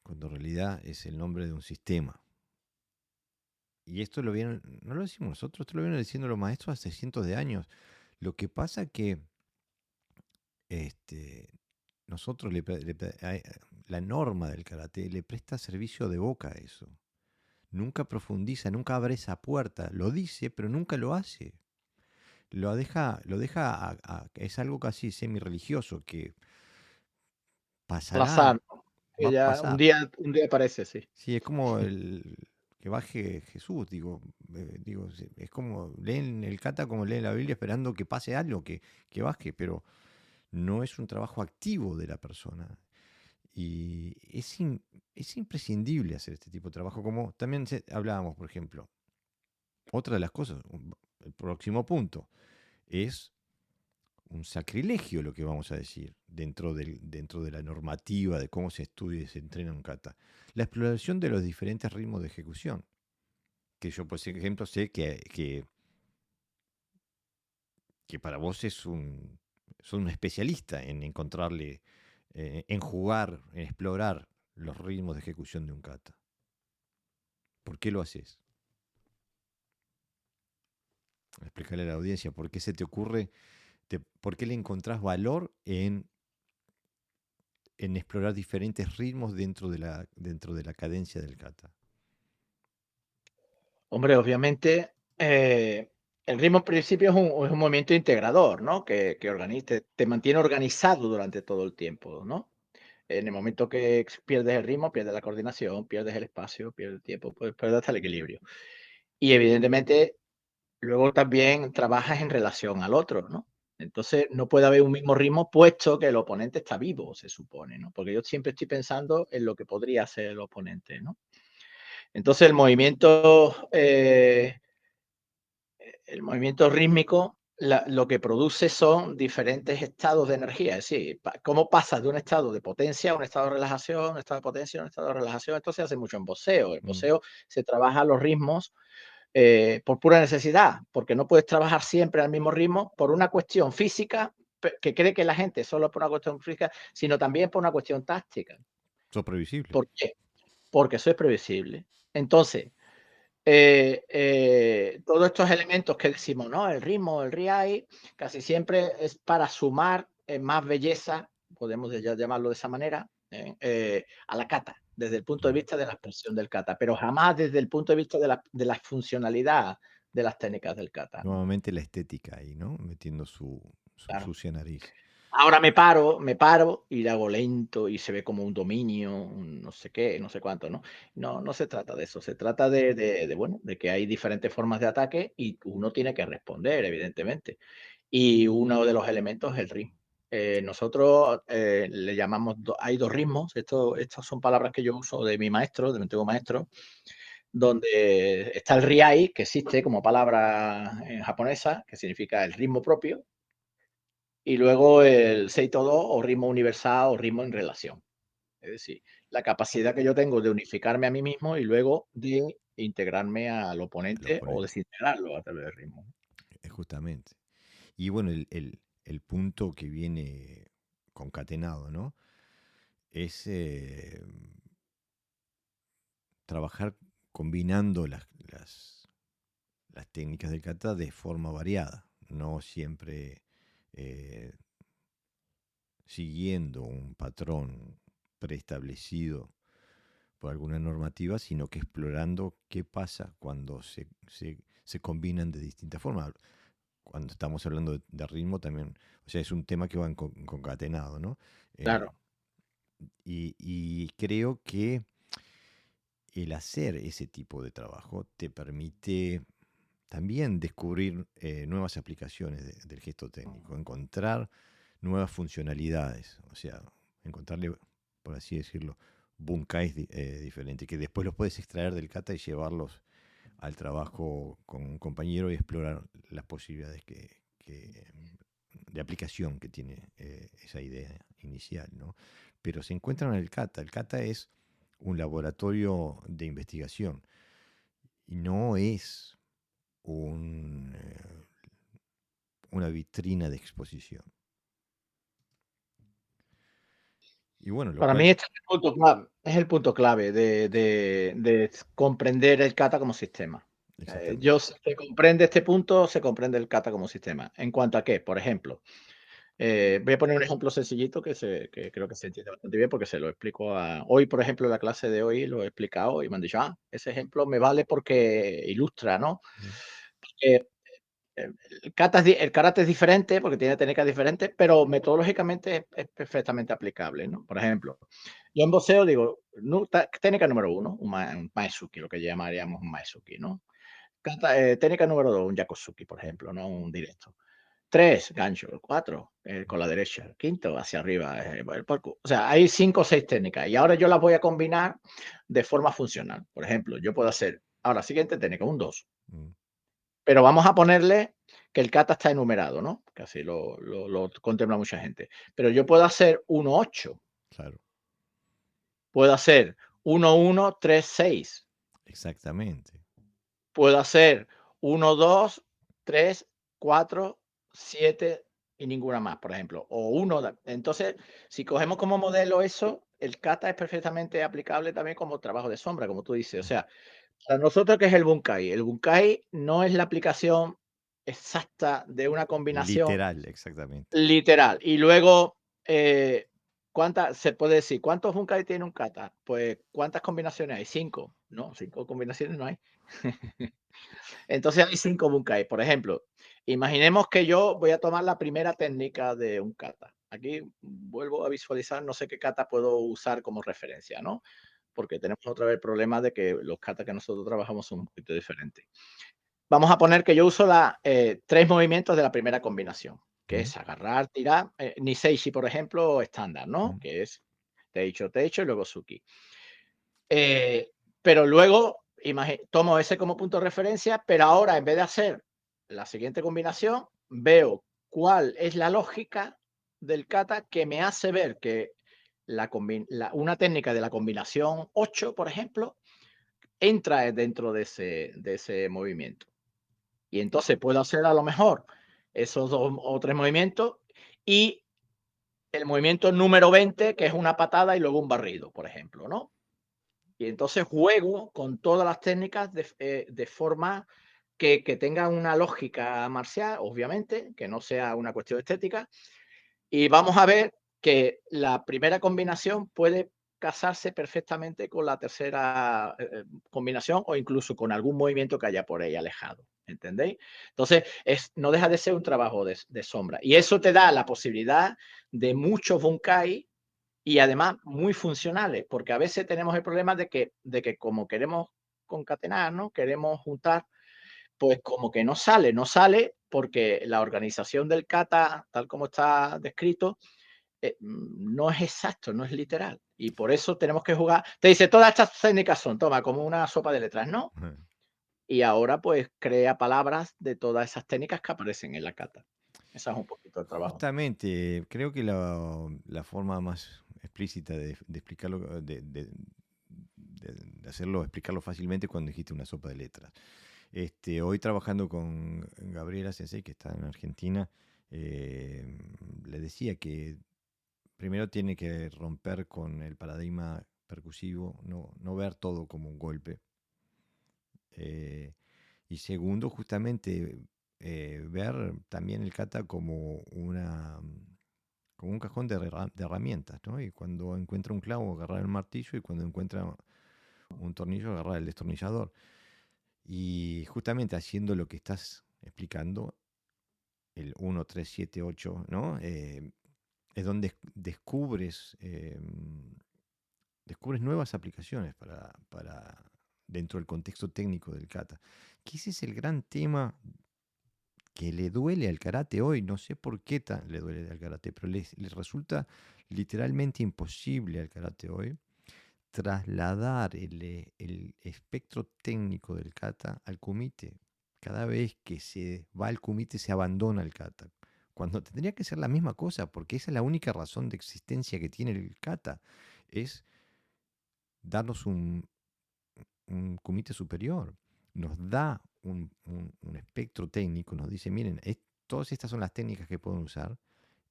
cuando en realidad es el nombre de un sistema. Y esto no lo decimos nosotros, esto lo vienen diciendo los maestros hace cientos de años. Lo que pasa que este, nosotros la norma del karate le presta servicio de boca a eso. Nunca profundiza, nunca abre esa puerta. Lo dice, pero nunca lo hace. Es algo casi semi-religioso que Al azar, pasará, ¿no? va Que a ya pasar. un día aparece, sí. Sí, es como que baje Jesús, es como leen el kata como leen la Biblia esperando que pase algo, que baje, pero no es un trabajo activo de la persona. Y es imprescindible hacer este tipo de trabajo, como también hablábamos, por ejemplo. Otra de las cosas, el próximo punto, es un sacrilegio lo que vamos a decir dentro de la normativa de cómo se estudia y se entrena un kata. La exploración de los diferentes ritmos de ejecución. Que yo, por ejemplo, sé que que para vos sos un especialista en encontrarle, en jugar, en explorar los ritmos de ejecución de un kata. ¿Por qué lo haces? Explicarle a la audiencia por qué se te ocurre, por qué le encontrás valor en explorar diferentes ritmos dentro de la cadencia del kata. Hombre, obviamente, el ritmo en principio es un movimiento integrador, ¿no? Que te mantiene organizado durante todo el tiempo, ¿no? En el momento que pierdes el ritmo, pierdes la coordinación, pierdes el espacio, pierdes el tiempo, pues pierdes hasta el equilibrio. Y evidentemente, luego también trabajas en relación al otro, ¿no? Entonces, no puede haber un mismo ritmo puesto que el oponente está vivo, se supone, ¿no? Porque yo siempre estoy pensando en lo que podría hacer el oponente, ¿no? Entonces, el movimiento rítmico lo que produce son diferentes estados de energía. Es decir, cómo pasas de un estado de potencia a un estado de relajación, un estado de potencia a un estado de relajación. Esto se hace mucho en boxeo. En boxeo se trabaja los ritmos por pura necesidad, porque no puedes trabajar siempre al mismo ritmo por una cuestión física, que cree que la gente solo por una cuestión física, sino también por una cuestión táctica. ¿Sos previsible? ¿Por qué? Porque eso es previsible. Entonces, todos estos elementos que decimos, ¿no? El ritmo, el riai, casi siempre es para sumar más belleza, podemos ya llamarlo de esa manera, a la kata, desde el punto de vista de la expresión del kata, pero jamás desde el punto de vista de la funcionalidad de las técnicas del kata, ¿no? Nuevamente la estética ahí, ¿no? Metiendo su Claro. sucia nariz. Ahora me paro y le hago lento y se ve como un dominio, un no sé qué, no sé cuánto, ¿no? No, no se trata de eso, se trata bueno, de que hay diferentes formas de ataque y uno tiene que responder, evidentemente. Y uno de los elementos es el ritmo. Nosotros le llamamos, hay dos ritmos, estas son palabras que yo uso de mi maestro, de mi antiguo maestro, donde está el riai, que existe como palabra en japonesa, que significa el ritmo propio, y luego el Seito-do o ritmo universal o ritmo en relación. Es decir, la capacidad que yo tengo de unificarme a mí mismo y luego de integrarme al El oponente o oponente. desintegrarlo a través del ritmo. Justamente. Y bueno, el punto que viene concatenado, ¿no? Es trabajar combinando las técnicas del kata de forma variada, no siempre eh, siguiendo un patrón preestablecido por alguna normativa, sino que explorando qué pasa cuando se combinan de distintas formas. Cuando estamos hablando de ritmo también, o sea, es un tema que va concatenado, ¿no? Eh, Claro. y creo que el hacer ese tipo de trabajo te permite también descubrir nuevas aplicaciones del gesto técnico, encontrar nuevas funcionalidades, o sea, encontrarle, por así decirlo, bunkais diferentes, que después los puedes extraer del kata y llevarlos al trabajo con un compañero y explorar las posibilidades de aplicación que tiene esa idea inicial, ¿no? Pero se encuentran en el kata. El kata es un laboratorio de investigación y no es una vitrina de exposición. Y bueno, lo Para cual, mí este es el punto clave de comprender el kata como sistema. exactamente. Se comprende este punto, se comprende el kata como sistema. ¿En cuanto a qué? Por ejemplo, voy a poner un ejemplo sencillito que creo que se entiende bastante bien porque se lo explico hoy, por ejemplo, en la clase de hoy lo he explicado y me han dicho, ese ejemplo me vale porque ilustra, ¿no? Mm. Porque el karate es diferente porque tiene técnicas diferentes, pero metodológicamente es perfectamente aplicable, ¿no? Por ejemplo, yo en boxeo digo, técnica número 1, un maesuki, lo que llamaríamos un maesuki, ¿no? Técnica número 2, un yakusuki, por ejemplo, ¿no? Un directo. 3, gancho. 4, con la derecha. Quinto, hacia arriba, el parkour. O sea, hay 5 o 6 técnicas y ahora yo las voy a combinar de forma funcional. Por ejemplo, yo puedo hacer, ahora, siguiente técnica, un 2. Mm. Pero vamos a ponerle que el kata está enumerado, ¿no? Que así lo contempla mucha gente. Pero yo puedo hacer 1-8. Claro, Puedo hacer 1-1-3-6. exactamente. Puedo hacer 1-2-3-4-5. 7 y ninguna más, por ejemplo, o uno. Entonces, si cogemos como modelo eso, el kata es perfectamente aplicable también como trabajo de sombra, como tú dices. O sea, para nosotros, ¿qué es el bunkai? El bunkai no es la aplicación exacta de una combinación Literal, exactamente. literal. Y luego, ¿cuántas se puede decir? ¿Cuántos bunkai tiene un kata? Pues, ¿cuántas combinaciones hay? 5. No, 5 combinaciones no hay. Entonces hay 5 bunkai. Por ejemplo, imaginemos que yo voy a tomar la primera técnica de un kata. Aquí vuelvo a visualizar, no sé qué kata puedo usar como referencia, ¿no? Porque tenemos otra vez el problema de que los katas que nosotros trabajamos son un poquito diferentes. Vamos a poner que yo uso 3 movimientos de la primera combinación, que Mm, es agarrar, tirar, Niseishi, por ejemplo, estándar, ¿no? mm. Que es Teicho, Teicho y luego Suki. Eh, pero luego tomo ese como punto de referencia, pero ahora en vez de hacer la siguiente combinación, veo cuál es la lógica del kata que me hace ver que una técnica de la combinación 8, por ejemplo, entra dentro de ese movimiento. Y entonces puedo hacer a lo mejor esos 2 o 3 movimientos y el movimiento número 20, que es una patada y luego un barrido, por ejemplo, ¿no? Y entonces juego con todas las técnicas de forma que tengan una lógica marcial, obviamente, que no sea una cuestión estética. Y vamos a ver que la primera combinación puede casarse perfectamente con la tercera combinación o incluso con algún movimiento que haya por ahí alejado. ¿Entendéis? Entonces, no deja de ser un trabajo de sombra. Y eso te da la posibilidad de muchos bunkai y además muy funcionales, porque a veces tenemos el problema de que como queremos concatenar, ¿no? Queremos juntar, pues como que no sale porque la organización del kata, tal como está descrito, no es exacto, no es literal. Y por eso tenemos que jugar. Te dice, todas estas técnicas son, toma, como una sopa de letras, ¿no? Ajá. Y ahora pues crea palabras de todas esas técnicas que aparecen en la kata. Ese es un poquito el trabajo. Justamente, creo que la forma más explícita de explicarlo, de hacerlo, explicarlo fácilmente es cuando dijiste una sopa de letras. Hoy trabajando con Gabriela Sensei, que está en Argentina, eh, le decía que primero tiene que romper con el paradigma percusivo, no ver todo como un golpe. eh, y segundo, justamente ver también el kata como como un cajón de herramientas, ¿no? Y cuando encuentra un clavo, agarrar el martillo, y cuando encuentra un tornillo, agarrar el destornillador. Y justamente haciendo lo que estás explicando, el 1 3 7 8, ¿no? Es donde descubres nuevas aplicaciones para dentro del contexto técnico del kata. Que ese es el gran tema que le duele al karate hoy. No sé por qué le duele al karate, pero le resulta literalmente imposible al karate hoy trasladar el espectro técnico del kata al kumite. Cada vez que se va al kumite se abandona el kata. Cuando tendría que ser la misma cosa, porque esa es la única razón de existencia que tiene el kata. Es darnos un kumite superior. Nos da un espectro técnico, nos dice, miren, todas estas son las técnicas que pueden usar.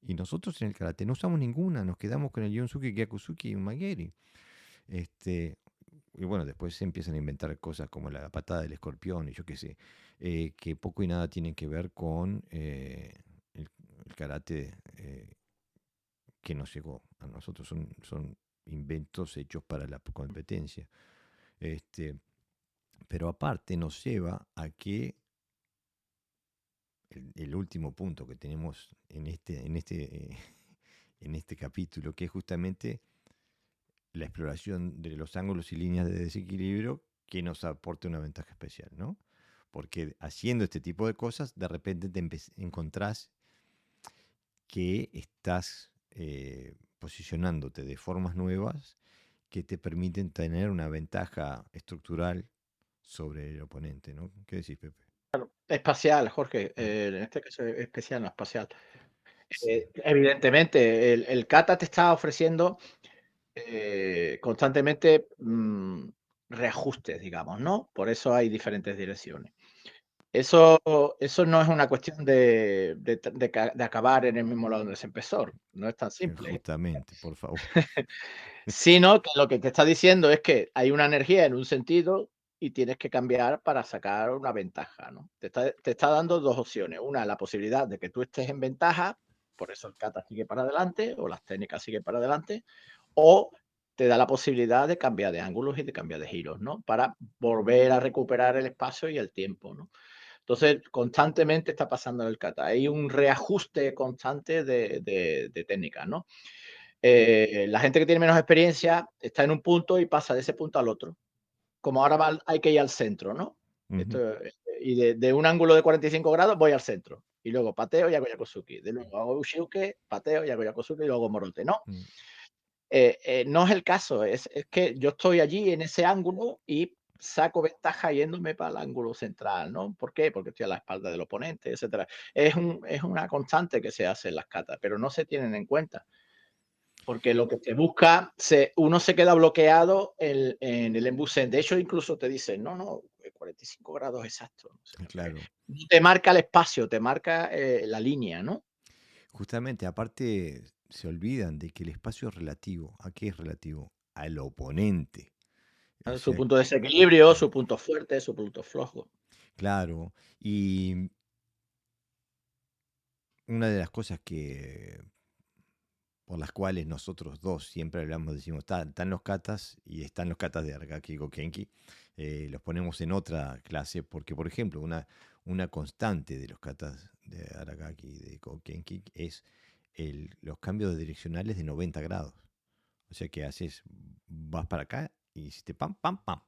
Y nosotros en el karate no usamos ninguna, nos quedamos con el Yonsuke, Gyakusuke y un Mageri. Este, y bueno, después se empiezan a inventar cosas como la patada del escorpión y yo qué sé, que poco y nada tienen que ver con el karate que nos llegó a nosotros. Son inventos hechos para la competencia. Este, pero aparte nos lleva a que el último punto que tenemos en este capítulo, que es justamente la exploración de los ángulos y líneas de desequilibrio que nos aporte una ventaja especial, ¿no? Porque haciendo este tipo de cosas, de repente te encontrás que estás posicionándote de formas nuevas que te permiten tener una ventaja estructural sobre el oponente, ¿no? ¿Qué decís, Pepe? Espacial, Jorge, Mm. en este caso es especial, no espacial. Sí. Evidentemente, el kata te está ofreciendo constantemente reajustes, digamos, ¿no? Por eso hay diferentes direcciones. Eso, eso no es una cuestión de acabar en el mismo lado donde se empezó. No es tan simple. Justamente, por favor. Sino que lo que te está diciendo es que hay una energía en un sentido y tienes que cambiar para sacar una ventaja, ¿no? Te está dando dos opciones. Una, la posibilidad de que tú estés en ventaja, por eso el kata sigue para adelante o las técnicas siguen para adelante, o te da la posibilidad de cambiar de ángulos y de cambiar de giros, ¿no? Para volver a recuperar el espacio y el tiempo, ¿no? Entonces, constantemente está pasando en el kata. Hay un reajuste constante de técnicas, ¿no? La gente que tiene menos experiencia está en un punto y pasa de ese punto al otro. Como ahora hay que ir al centro, ¿no? Ujú, Y de un ángulo de 45 grados voy al centro. Y luego pateo y hago yakuzuki. De luego hago ushiuke, pateo y hago yakuzuki y luego hago morote. No, mm, no es el caso. Es que yo estoy allí en ese ángulo y saco ventaja yéndome para el ángulo central, ¿no? ¿Por qué? Porque estoy a la espalda del oponente, etcétera. Es una constante que se hace en las catas, pero no se tienen en cuenta. Porque lo que te busca, uno se queda bloqueado en el embusén. De hecho, incluso te dicen, no, no, 45 grados exactos. No sé, porque claro. no te marca el espacio, te marca la línea, ¿no? Justamente, aparte, se olvidan de que el espacio es relativo. ¿A qué es relativo? Al oponente. O Su sea, punto de desequilibrio, su punto fuerte, su punto flojo. claro. Y una de las cosas que por las cuales nosotros dos siempre hablamos, decimos, están los katas y están los katas de Aragaki y Gokenki, los ponemos en otra clase porque, por ejemplo, una constante de los katas de Aragaki y de Gokenki es los cambios direccionales de 90 grados. O sea que vas para acá y hiciste pam, pam, pam.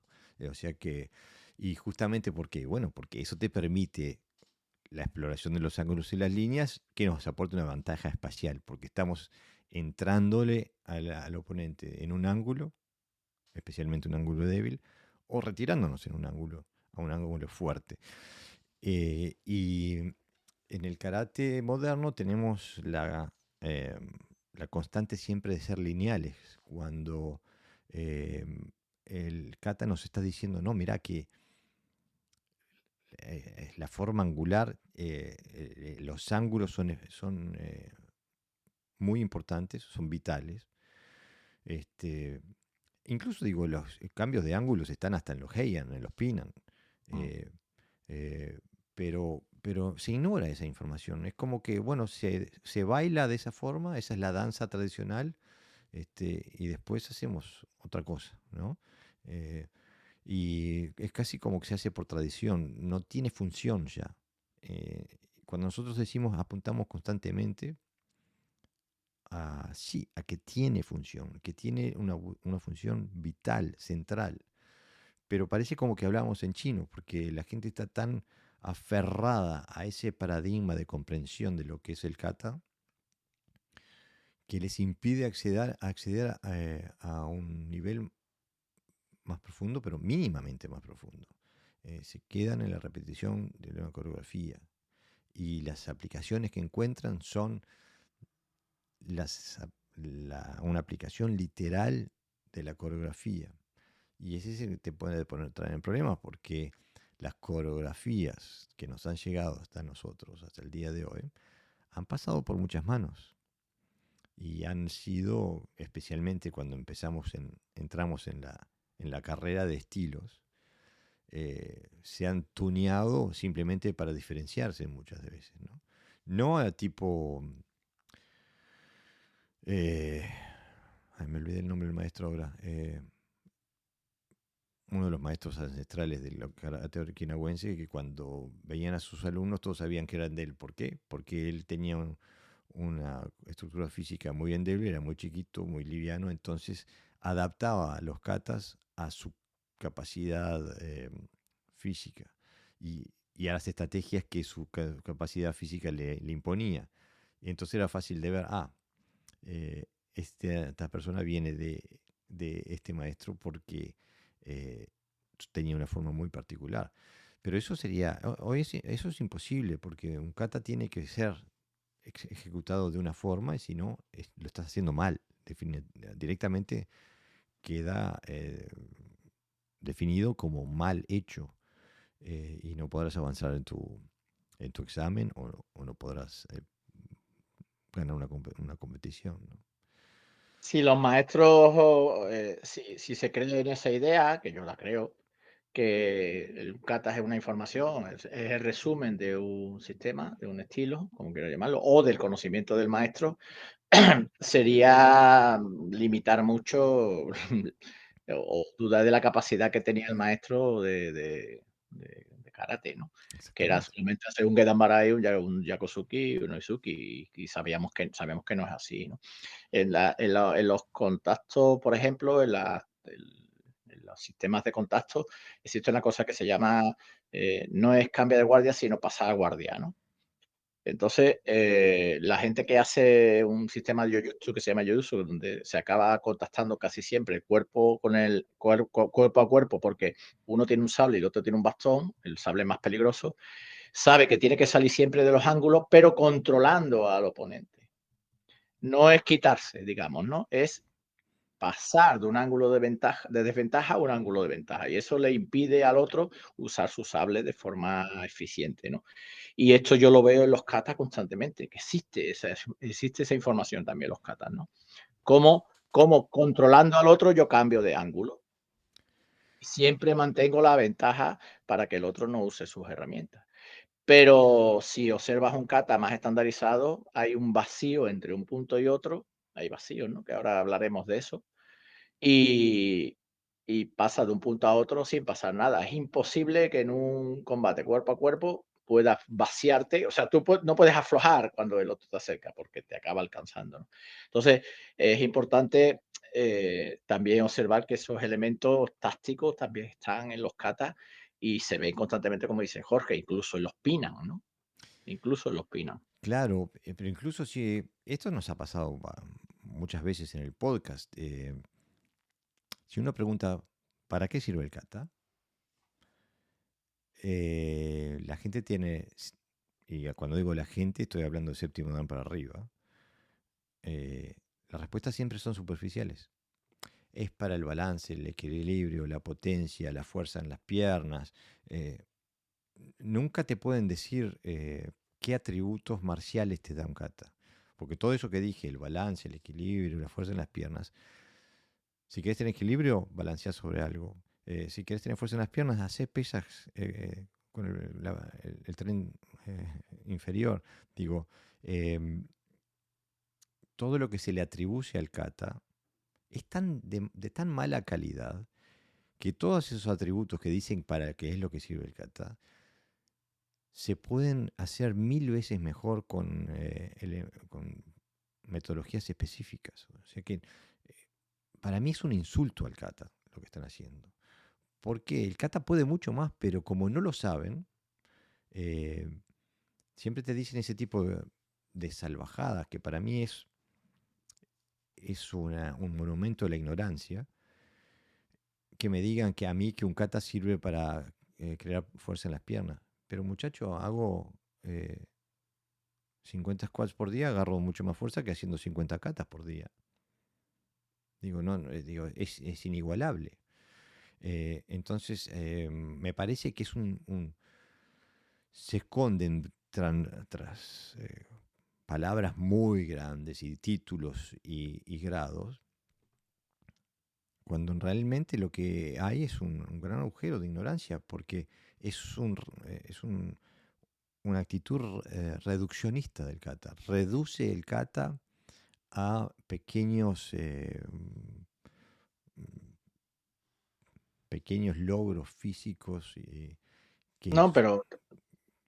O sea que, y justamente porque, bueno, porque eso te permite la exploración de los ángulos y las líneas que nos aporta una ventaja espacial, porque estamos entrándole al oponente en un ángulo, especialmente un ángulo débil, o retirándonos en un ángulo, a un ángulo fuerte. Y en el karate moderno tenemos la constante siempre de ser lineales, cuando eh, el kata nos está diciendo, no, mira que la forma angular, los ángulos son muy importantes, son vitales. Este, incluso digo, los cambios de ángulos están hasta en los Heian, en los Pinan. Mm. eh, eh, pero se ignora esa información. Es como que, bueno, se baila de esa forma, esa es la danza tradicional, y después hacemos otra cosa, ¿no? Eh, y es casi como que se hace por tradición, no tiene función ya. Eh, Cuando nosotros decimos, apuntamos constantemente a sí, a que tiene función, que tiene una función vital, central. Pero parece como que hablamos en chino, porque la gente está tan aferrada a ese paradigma de comprensión de lo que es el kata, que les impide acceder a un nivel más profundo, pero mínimamente más profundo. Se quedan en la repetición de una coreografía y las aplicaciones que encuentran son una aplicación literal de la coreografía. Y ese es el que te puede traer en problemas porque las coreografías que nos han llegado hasta nosotros, hasta el día de hoy, han pasado por muchas manos y han sido, especialmente cuando entramos en la carrera de estilos, se han tuneado simplemente para diferenciarse muchas veces, ¿no? No a tipo... eh, ay, me olvidé el nombre del maestro ahora. Uno de los maestros ancestrales del karate okinawense, que cuando veían a sus alumnos todos sabían que eran de él. ¿Por qué? Porque él tenía una estructura física muy endeble, era muy chiquito, muy liviano, entonces adaptaba a los katas a su capacidad física y a las estrategias que su capacidad física le imponía. Y entonces era fácil de ver, eh, esta persona viene de este maestro porque eh, tenía una forma muy particular. Pero eso sería, hoy eso es imposible porque un kata tiene que ser ejecutado de una forma y si no, lo estás haciendo mal. Directamente queda definido como mal hecho. y no podrás avanzar en tu examen o no podrás ganar una competición, ¿no? Si los maestros, si se creen en esa idea, que yo la creo, que el kata es una información, es el resumen de un sistema, de un estilo, como quiero llamarlo, o del conocimiento del maestro, sería limitar mucho o dudar de la capacidad que tenía el maestro de karate, ¿no? Que era Exactamente. solamente hacer un Gedan Barai, un Yakosuki, un Oizuki, y sabemos que no es así, ¿no? En los contactos, por ejemplo, en los sistemas de contacto, existe una cosa que se llama, no es cambia de guardia, sino pasar a guardia, ¿no? Entonces, la gente que hace un sistema de Jujutsu que se llama Jujutsu, donde se acaba contactando casi siempre el cuerpo con el cuerpo a cuerpo, porque uno tiene un sable y el otro tiene un bastón, el sable es más peligroso, sabe que tiene que salir siempre de los ángulos, pero controlando al oponente. No es quitarse, digamos, ¿no? Es pasar de un ángulo de desventaja a un ángulo de ventaja. Y eso le impide al otro usar su sable de forma eficiente, ¿no? Y esto yo lo veo en los katas constantemente, que existe esa información también en los katas, ¿no? Cómo controlando al otro yo cambio de ángulo. Siempre mantengo la ventaja para que el otro no use sus herramientas. Pero si observas un kata más estandarizado, hay un vacío entre un punto y otro. Hay vacíos, ¿no? Que ahora hablaremos de eso. Y, y pasa de un punto a otro sin pasar nada. Es imposible que en un combate cuerpo a cuerpo puedas vaciarte, o sea, no puedes aflojar cuando el otro te acerca porque te acaba alcanzando, ¿no? Entonces, es importante también observar que esos elementos tácticos también están en los katas y se ven constantemente, como dice Jorge, incluso en los pinan, ¿no? Incluso en los pinan. Claro, pero incluso si esto nos ha pasado muchas veces en el podcast, si uno pregunta, ¿para qué sirve el kata? La gente tiene, y cuando digo la gente estoy hablando de séptimo dan para arriba, eh, las respuestas siempre son superficiales. Es para el balance, el equilibrio, la potencia, la fuerza en las piernas. eh, Nunca te pueden decir qué atributos marciales te da un kata. Porque todo eso que dije, el balance, el equilibrio, la fuerza en las piernas, si querés tener equilibrio, balanceás sobre algo. Si querés tener fuerza en las piernas, hacés pesas con el tren inferior. Digo, em, todo lo que se le atribuye al kata es de tan mala calidad que todos esos atributos que dicen para qué es lo que sirve el kata se pueden hacer 1000 veces mejor con metodologías específicas. O sea que para mí es un insulto al kata lo que están haciendo. Porque el kata puede mucho más, pero como no lo saben, eh, siempre te dicen ese tipo de salvajadas que para mí es un monumento a la ignorancia. Que me digan que a mí que un kata sirve para crear fuerza en las piernas. Pero muchacho, hago 50 squats por día, agarro mucho más fuerza que haciendo 50 katas por día. Digo, digo, es inigualable. Entonces, me parece que se esconden tras palabras muy grandes y títulos y grados, cuando realmente lo que hay es un gran agujero de ignorancia, porque es, un, es una actitud reduccionista del kata. Reduce el kata a pequeños logros físicos No, pero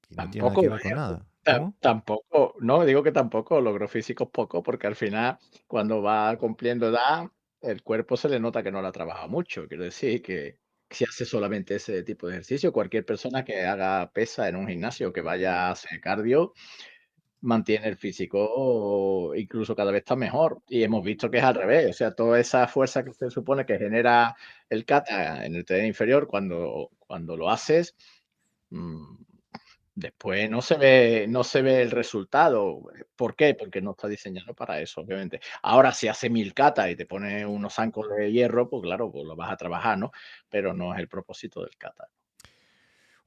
que no tienen nada tampoco, que ver con nada. ¿Cómo? tampoco, no, digo que tampoco, logros físicos poco, porque al final, cuando va cumpliendo edad, el cuerpo se le nota que no la trabaja mucho. Quiero decir que si hace solamente ese tipo de ejercicio, cualquier persona que haga pesa en un gimnasio, que vaya a hacer cardio, mantiene el físico o incluso cada vez está mejor. Y hemos visto que es al revés, o sea, toda esa fuerza que se supone que genera el kata en el tren inferior cuando lo haces, mm, después no se ve el resultado. ¿Por qué? Porque no está diseñado para eso, obviamente. Ahora, si hace 1000 catas y te pones unos zancos de hierro, pues claro, pues lo vas a trabajar, ¿no? Pero no es el propósito del kata.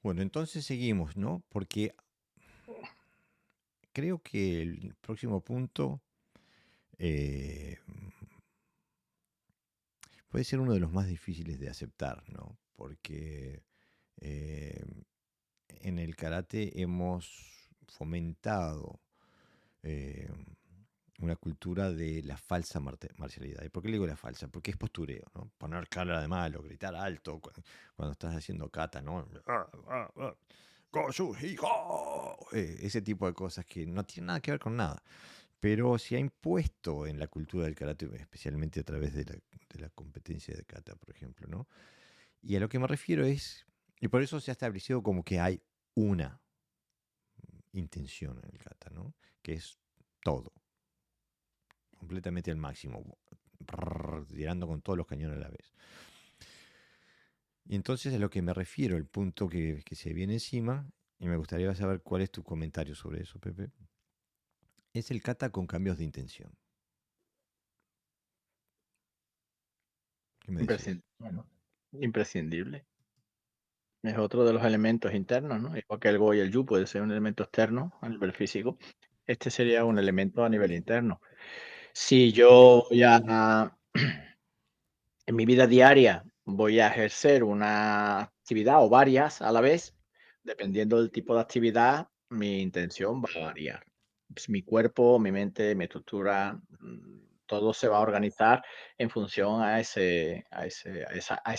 Bueno, entonces seguimos, ¿no? Porque creo que el próximo punto eh, puede ser uno de los más difíciles de aceptar, ¿no? Porque eh, en el karate hemos fomentado eh, una cultura de la falsa marcialidad. ¿Y por qué le digo la falsa? Porque es postureo, ¿no? Poner cara de malo, gritar alto cuando estás haciendo kata, ¿no? Ese tipo de cosas que no tienen nada que ver con nada. Pero se ha impuesto en la cultura del karate, especialmente a través de la competencia de kata, por ejemplo, ¿no? Y a lo que me refiero es, y por eso se ha establecido como que hay una intención en el kata, ¿no? Que es todo, completamente al máximo, tirando con todos los cañones a la vez. Y entonces a lo que me refiero, el punto que se viene encima, y me gustaría saber cuál es tu comentario sobre eso, Pepe, es el kata con cambios de intención. ¿Qué me decís? Bueno, imprescindible. Es otro de los elementos internos, ¿no? Igual que el Go y el Yu puede ser un elemento externo a nivel físico. Este sería un elemento a nivel interno. Si yo ya en mi vida diaria voy a ejercer una actividad o varias a la vez, dependiendo del tipo de actividad, mi intención va a variar. Pues mi cuerpo, mi mente, mi estructura, todo se va a organizar en función a esa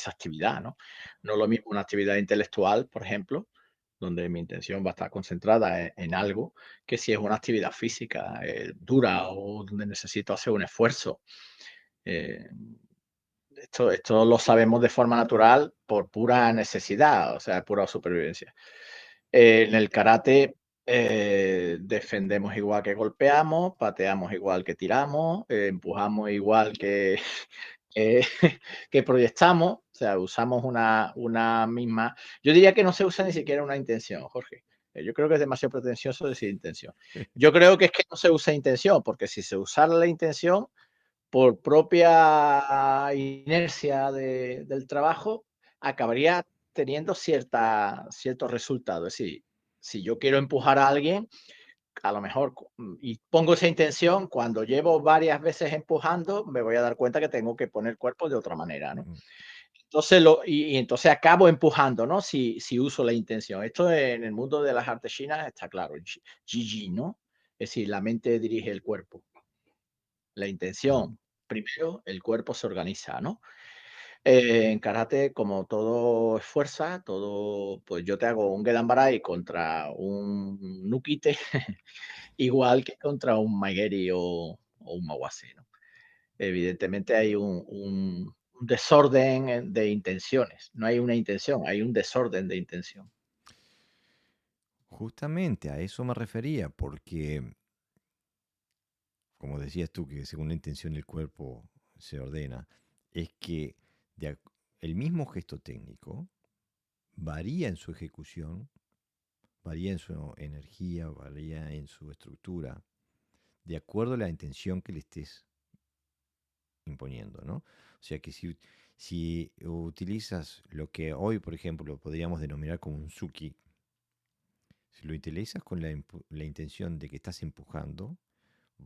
actividad, ¿no? No es lo mismo una actividad intelectual, por ejemplo, donde mi intención va a estar concentrada en algo, que si es una actividad física dura o donde necesito hacer un esfuerzo. Eh, esto lo sabemos de forma natural por pura necesidad, o sea, pura supervivencia. En el karate defendemos igual que golpeamos, pateamos igual que tiramos, empujamos igual que, que proyectamos, o sea, usamos una misma... Yo diría que no se usa ni siquiera una intención, Jorge. Yo creo que es demasiado pretencioso decir intención. Yo creo que es que no se usa intención, porque si se usara la intención, por propia inercia del trabajo, acabaría teniendo ciertos resultados. Es decir, si yo quiero empujar a alguien, a lo mejor, y pongo esa intención, cuando llevo varias veces empujando, me voy a dar cuenta que tengo que poner el cuerpo de otra manera, ¿no? Mm. Entonces, y entonces acabo empujando, ¿no? Si uso la intención. Esto en el mundo de las artes chinas está claro, Ji, ¿no? Es decir, la mente dirige el cuerpo. La Mm. intención, primero el cuerpo se organiza, ¿no? En karate, como todo es fuerza, todo, pues yo te hago un Gedanbarai contra un Nukite, igual que contra un Maegeri o un Mawase, ¿no? Evidentemente hay un desorden de intenciones, no hay una intención, hay un desorden de intención. Justamente a eso me refería, porque, como decías tú, que según la intención del cuerpo se ordena, es que de el mismo gesto técnico varía en su ejecución, varía en su energía, varía en su estructura, de acuerdo a la intención que le estés imponiendo, ¿no? O sea que si utilizas lo que hoy, por ejemplo, podríamos denominar como un suki, si lo utilizas con la intención de que estás empujando,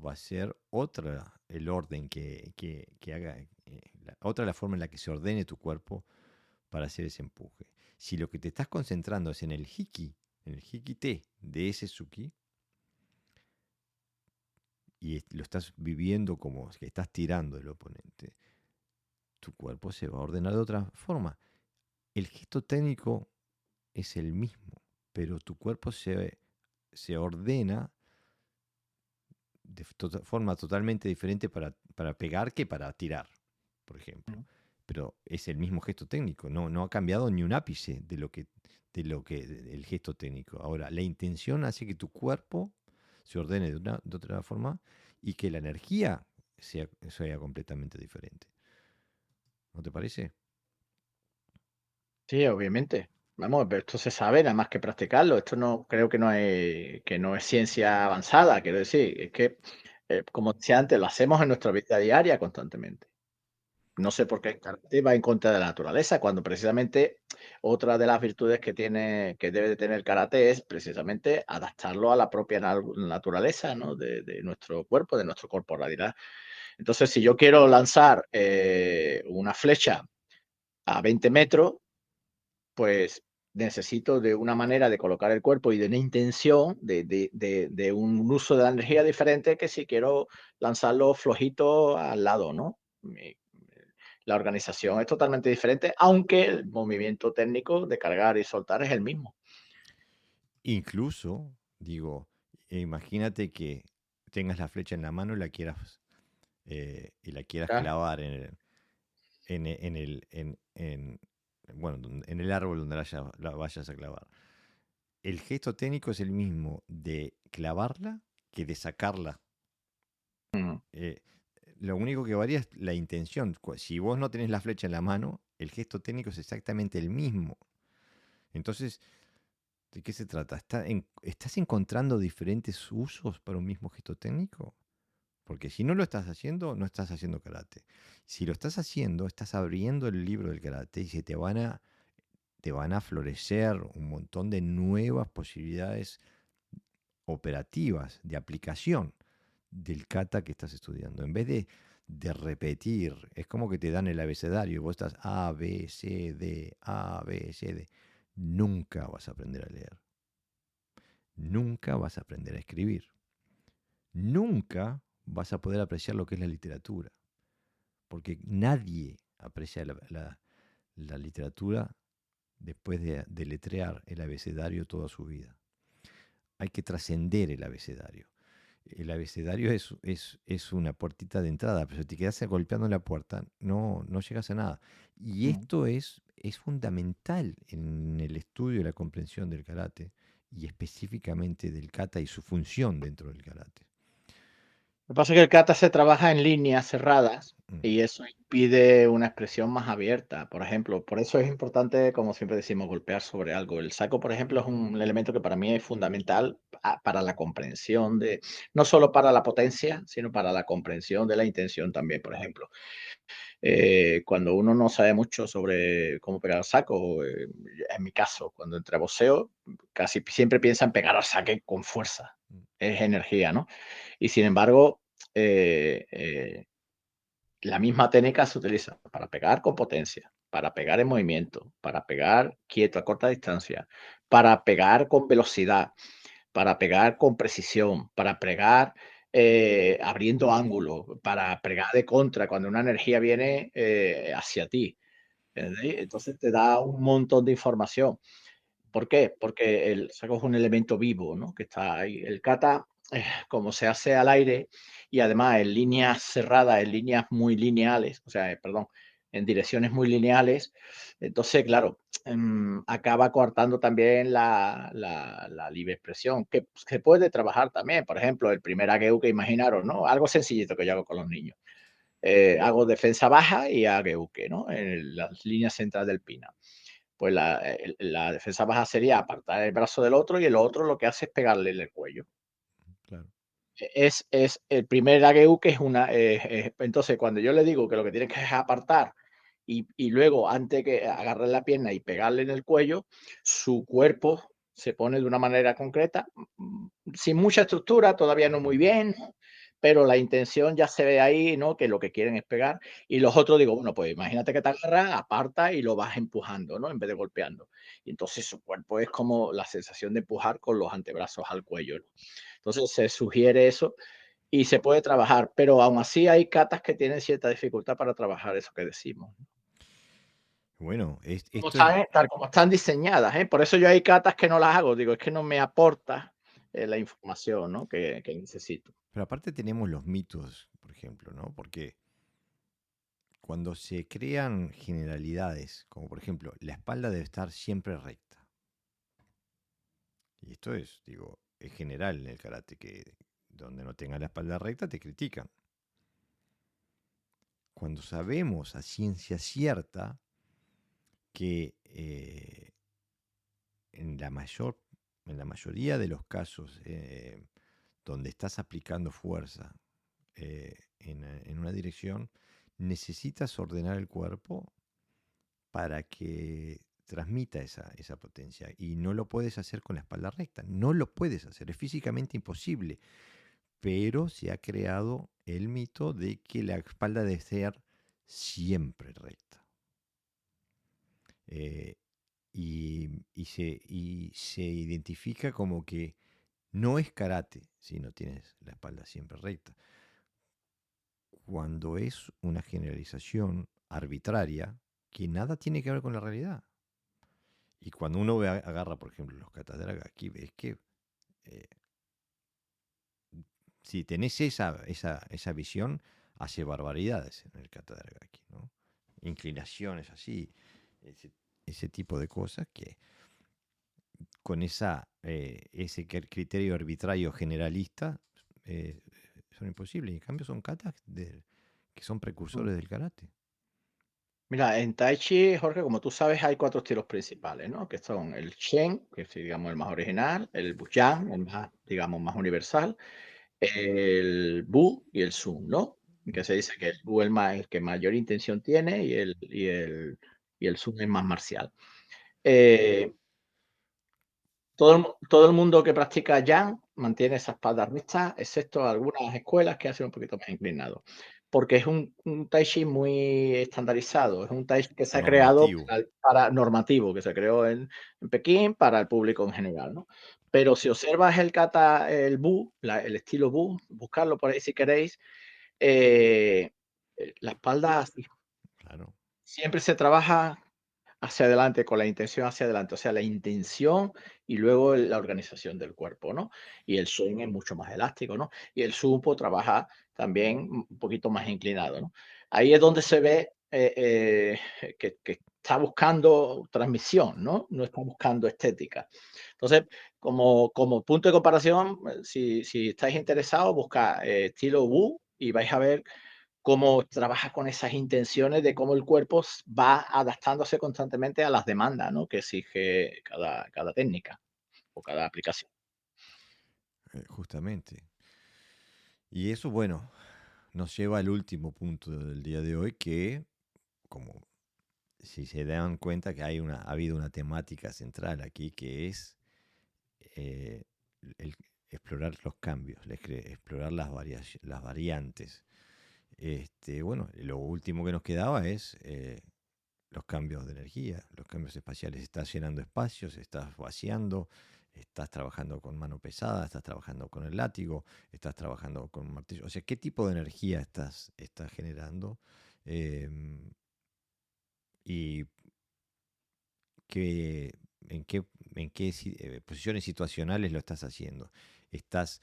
va a ser otra el orden que haga, otra la forma en la que se ordene tu cuerpo para hacer ese empuje. Si lo que te estás concentrando es en el hiki-te de ese suki, y lo estás viviendo como que estás tirando del oponente, tu cuerpo se va a ordenar de otra forma. El gesto técnico es el mismo, pero tu cuerpo se ordena de forma totalmente diferente para pegar que para tirar, por ejemplo. Pero es el mismo gesto técnico, no ha cambiado ni un ápice el gesto técnico. Ahora, la intención hace que tu cuerpo se ordene de otra forma y que la energía sea completamente diferente. ¿No te parece? Sí, obviamente. Vamos, pero esto se sabe nada más que practicarlo. Esto no creo que no es ciencia avanzada, quiero decir. Es que, como decía antes, lo hacemos en nuestra vida diaria constantemente. No sé por qué el karate va en contra de la naturaleza, cuando precisamente otra de las virtudes que debe de tener el karate es precisamente adaptarlo a la propia naturaleza, ¿no? De nuestro cuerpo, de nuestra corporalidad. Entonces, si yo quiero lanzar una flecha a 20 metros, pues necesito de una manera de colocar el cuerpo y de una intención de un uso de la energía diferente que si quiero lanzarlo flojito al lado, ¿no? La organización es totalmente diferente, aunque el movimiento técnico de cargar y soltar es el mismo. Incluso, digo, imagínate que tengas la flecha en la mano y la quieras ¿Ya? clavar bueno, en el árbol donde la vayas a clavar. El gesto técnico es el mismo de clavarla que de sacarla. Mm, Eh, lo único que varía es la intención. Si vos no tenés la flecha en la mano, el gesto técnico es exactamente el mismo. Entonces, ¿de qué se trata? ¿Estás encontrando diferentes usos para un mismo gesto técnico? Porque si no lo estás haciendo, no estás haciendo karate. Si lo estás haciendo, estás abriendo el libro del karate y te van a florecer un montón de nuevas posibilidades operativas de aplicación del kata que estás estudiando. En vez de repetir, es como que te dan el abecedario y vos estás A, B, C, D, A, B, C, D. Nunca vas a aprender a leer. Nunca vas a aprender a escribir. Nunca vas a poder apreciar lo que es la literatura. Porque nadie aprecia la literatura después de deletrear el abecedario toda su vida. Hay que trascender el abecedario. El abecedario es una puertita de entrada, pero si te quedas golpeando la puerta, no llegas a nada. Y mm. esto es fundamental en el estudio y la comprensión del karate, y específicamente del kata y su función dentro del karate. Lo que pasa es que el kata se trabaja en líneas cerradas Mm, y eso impide una expresión más abierta. Por ejemplo, por eso es importante, como siempre decimos, golpear sobre algo. El saco, por ejemplo, es un elemento que para mí es fundamental para la comprensión de, no solo para la potencia, sino para la comprensión de la intención también, por ejemplo. Cuando uno no sabe mucho sobre cómo pegar al saco, en mi caso, cuando entré a boxeo, casi siempre piensa en pegar al saque con fuerza, mm, es energía, ¿no? Y sin embargo, eh, eh, la misma técnica se utiliza para pegar con potencia, para pegar en movimiento, para pegar quieto a corta distancia, para pegar con velocidad, para pegar con precisión, para pegar abriendo ángulos, para pegar de contra cuando una energía viene hacia ti. Entonces te da un montón de información. ¿Por qué? Porque el saco es un elemento vivo, ¿no? Que está ahí. El kata, como se hace al aire y además en líneas cerradas, en líneas muy lineales, o sea, perdón, en direcciones muy lineales, entonces, claro, acaba coartando también la libre expresión, que se puede trabajar también. Por ejemplo, el primer ageu que imaginaron, ¿no? Algo sencillito que yo hago con los niños. Hago defensa baja y ageuke, ¿no? En las líneas centrales del pina. Pues la defensa baja sería apartar el brazo del otro y el otro lo que hace es pegarle en el cuello. claro. Es el primer AGU que es una. Entonces, cuando yo le digo que lo que tiene que es apartar y luego, antes que agarrar la pierna y pegarle en el cuello, su cuerpo se pone de una manera concreta, sin mucha estructura, todavía no muy bien, ¿no? Pero la intención ya se ve ahí, ¿no? Que lo que quieren es pegar. Y los otros digo, bueno, pues imagínate que te agarras, aparta y lo vas empujando, ¿no? En vez de golpeando. Y entonces su cuerpo es como la sensación de empujar con los antebrazos al cuello, ¿no? Entonces se sugiere eso y se puede trabajar, pero aún así hay catas que tienen cierta dificultad para trabajar eso que decimos. Bueno, Como esto es, están, tal como están diseñadas, ¿eh? Por eso yo hay catas que no las hago, digo, es que no me aporta la información, ¿no? Que necesito. pero aparte tenemos los mitos, por ejemplo, ¿no? Porque cuando se crean generalidades, como por ejemplo, la espalda debe estar siempre recta. Y esto es, digo, es general en el karate, que donde no tenga la espalda recta te critican. Cuando sabemos a ciencia cierta que en en la mayoría de los casos donde estás aplicando fuerza en una dirección, necesitas ordenar el cuerpo para que transmita esa potencia. Y no lo puedes hacer con la espalda recta. No lo puedes hacer. Es físicamente imposible. Pero se ha creado el mito de que la espalda debe ser siempre recta. Eh, y se identifica como que no es karate si no tienes la espalda siempre recta. Cuando es una generalización arbitraria que nada tiene que ver con la realidad. Y cuando uno agarra, por ejemplo, los katas de Aragaki, ves que eh, si tenés esa visión, hace barbaridades en el kata de Aragaki, ¿no? Inclinaciones así, ese tipo de cosas que con ese criterio arbitrario generalista eh, son imposibles. En cambio, son katas que son Mm. precursores del karate. Mira, en Tai Chi, Jorge, como tú sabes, hay 4 estilos principales, ¿no? Que son el Shen, que es, digamos, el más original, el Bujang, el más, digamos, más universal, el Bu y el Sun, ¿no? Que se dice que el Bu es el que mayor intención tiene y el Sun es más marcial. Eh, todo el mundo que practica Yang mantiene esa espalda recta, excepto algunas escuelas que hacen un poquito más inclinado, porque es un Tai Chi muy estandarizado, es un Tai Chi que se ha creado Normativo. para normativo, que se creó en Pekín para el público en general, ¿no? Pero si observas el kata, el Bu, el estilo Bu, buscarlo por ahí si queréis, eh, la espalda Claro. siempre se trabaja hacia adelante, con la intención hacia adelante, o sea, la intención y luego la organización del cuerpo, ¿no? Y el swing es mucho más elástico, ¿no? Y el supo trabaja también un poquito más inclinado, ¿no? Ahí es donde se ve que está buscando transmisión, ¿no? No está buscando estética. Entonces, como punto de comparación, si estáis interesados, busca estilo Wu y vais a ver cómo trabaja con esas intenciones de cómo el cuerpo va adaptándose constantemente a las demandas, ¿no? Que exige cada técnica o cada aplicación. Justamente. Y eso, bueno, nos lleva al último punto del día de hoy, que, como si se dan cuenta que ha habido una temática central aquí, que es eh, el explorar los cambios, explorar las variantes. Bueno, lo último que nos quedaba es los cambios de energía, los cambios espaciales. Estás llenando espacios, estás vaciando, estás trabajando con mano pesada, estás trabajando con el látigo, estás trabajando con un martillo. O sea, ¿qué tipo de energía estás generando? Em, y qué, en qué posiciones situacionales lo estás haciendo. Estás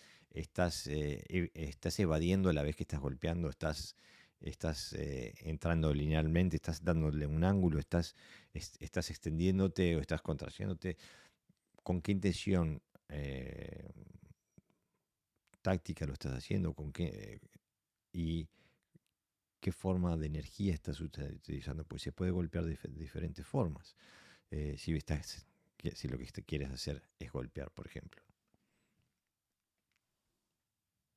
evadiendo a la vez que estás golpeando, estás entrando linealmente, estás dándole un ángulo, estás extendiéndote o estás contrayéndote. ¿Con qué intención táctica lo estás haciendo? ¿Y qué forma de energía estás utilizando? Pues se puede golpear de diferentes formas. Si lo que quieres hacer es golpear, por ejemplo.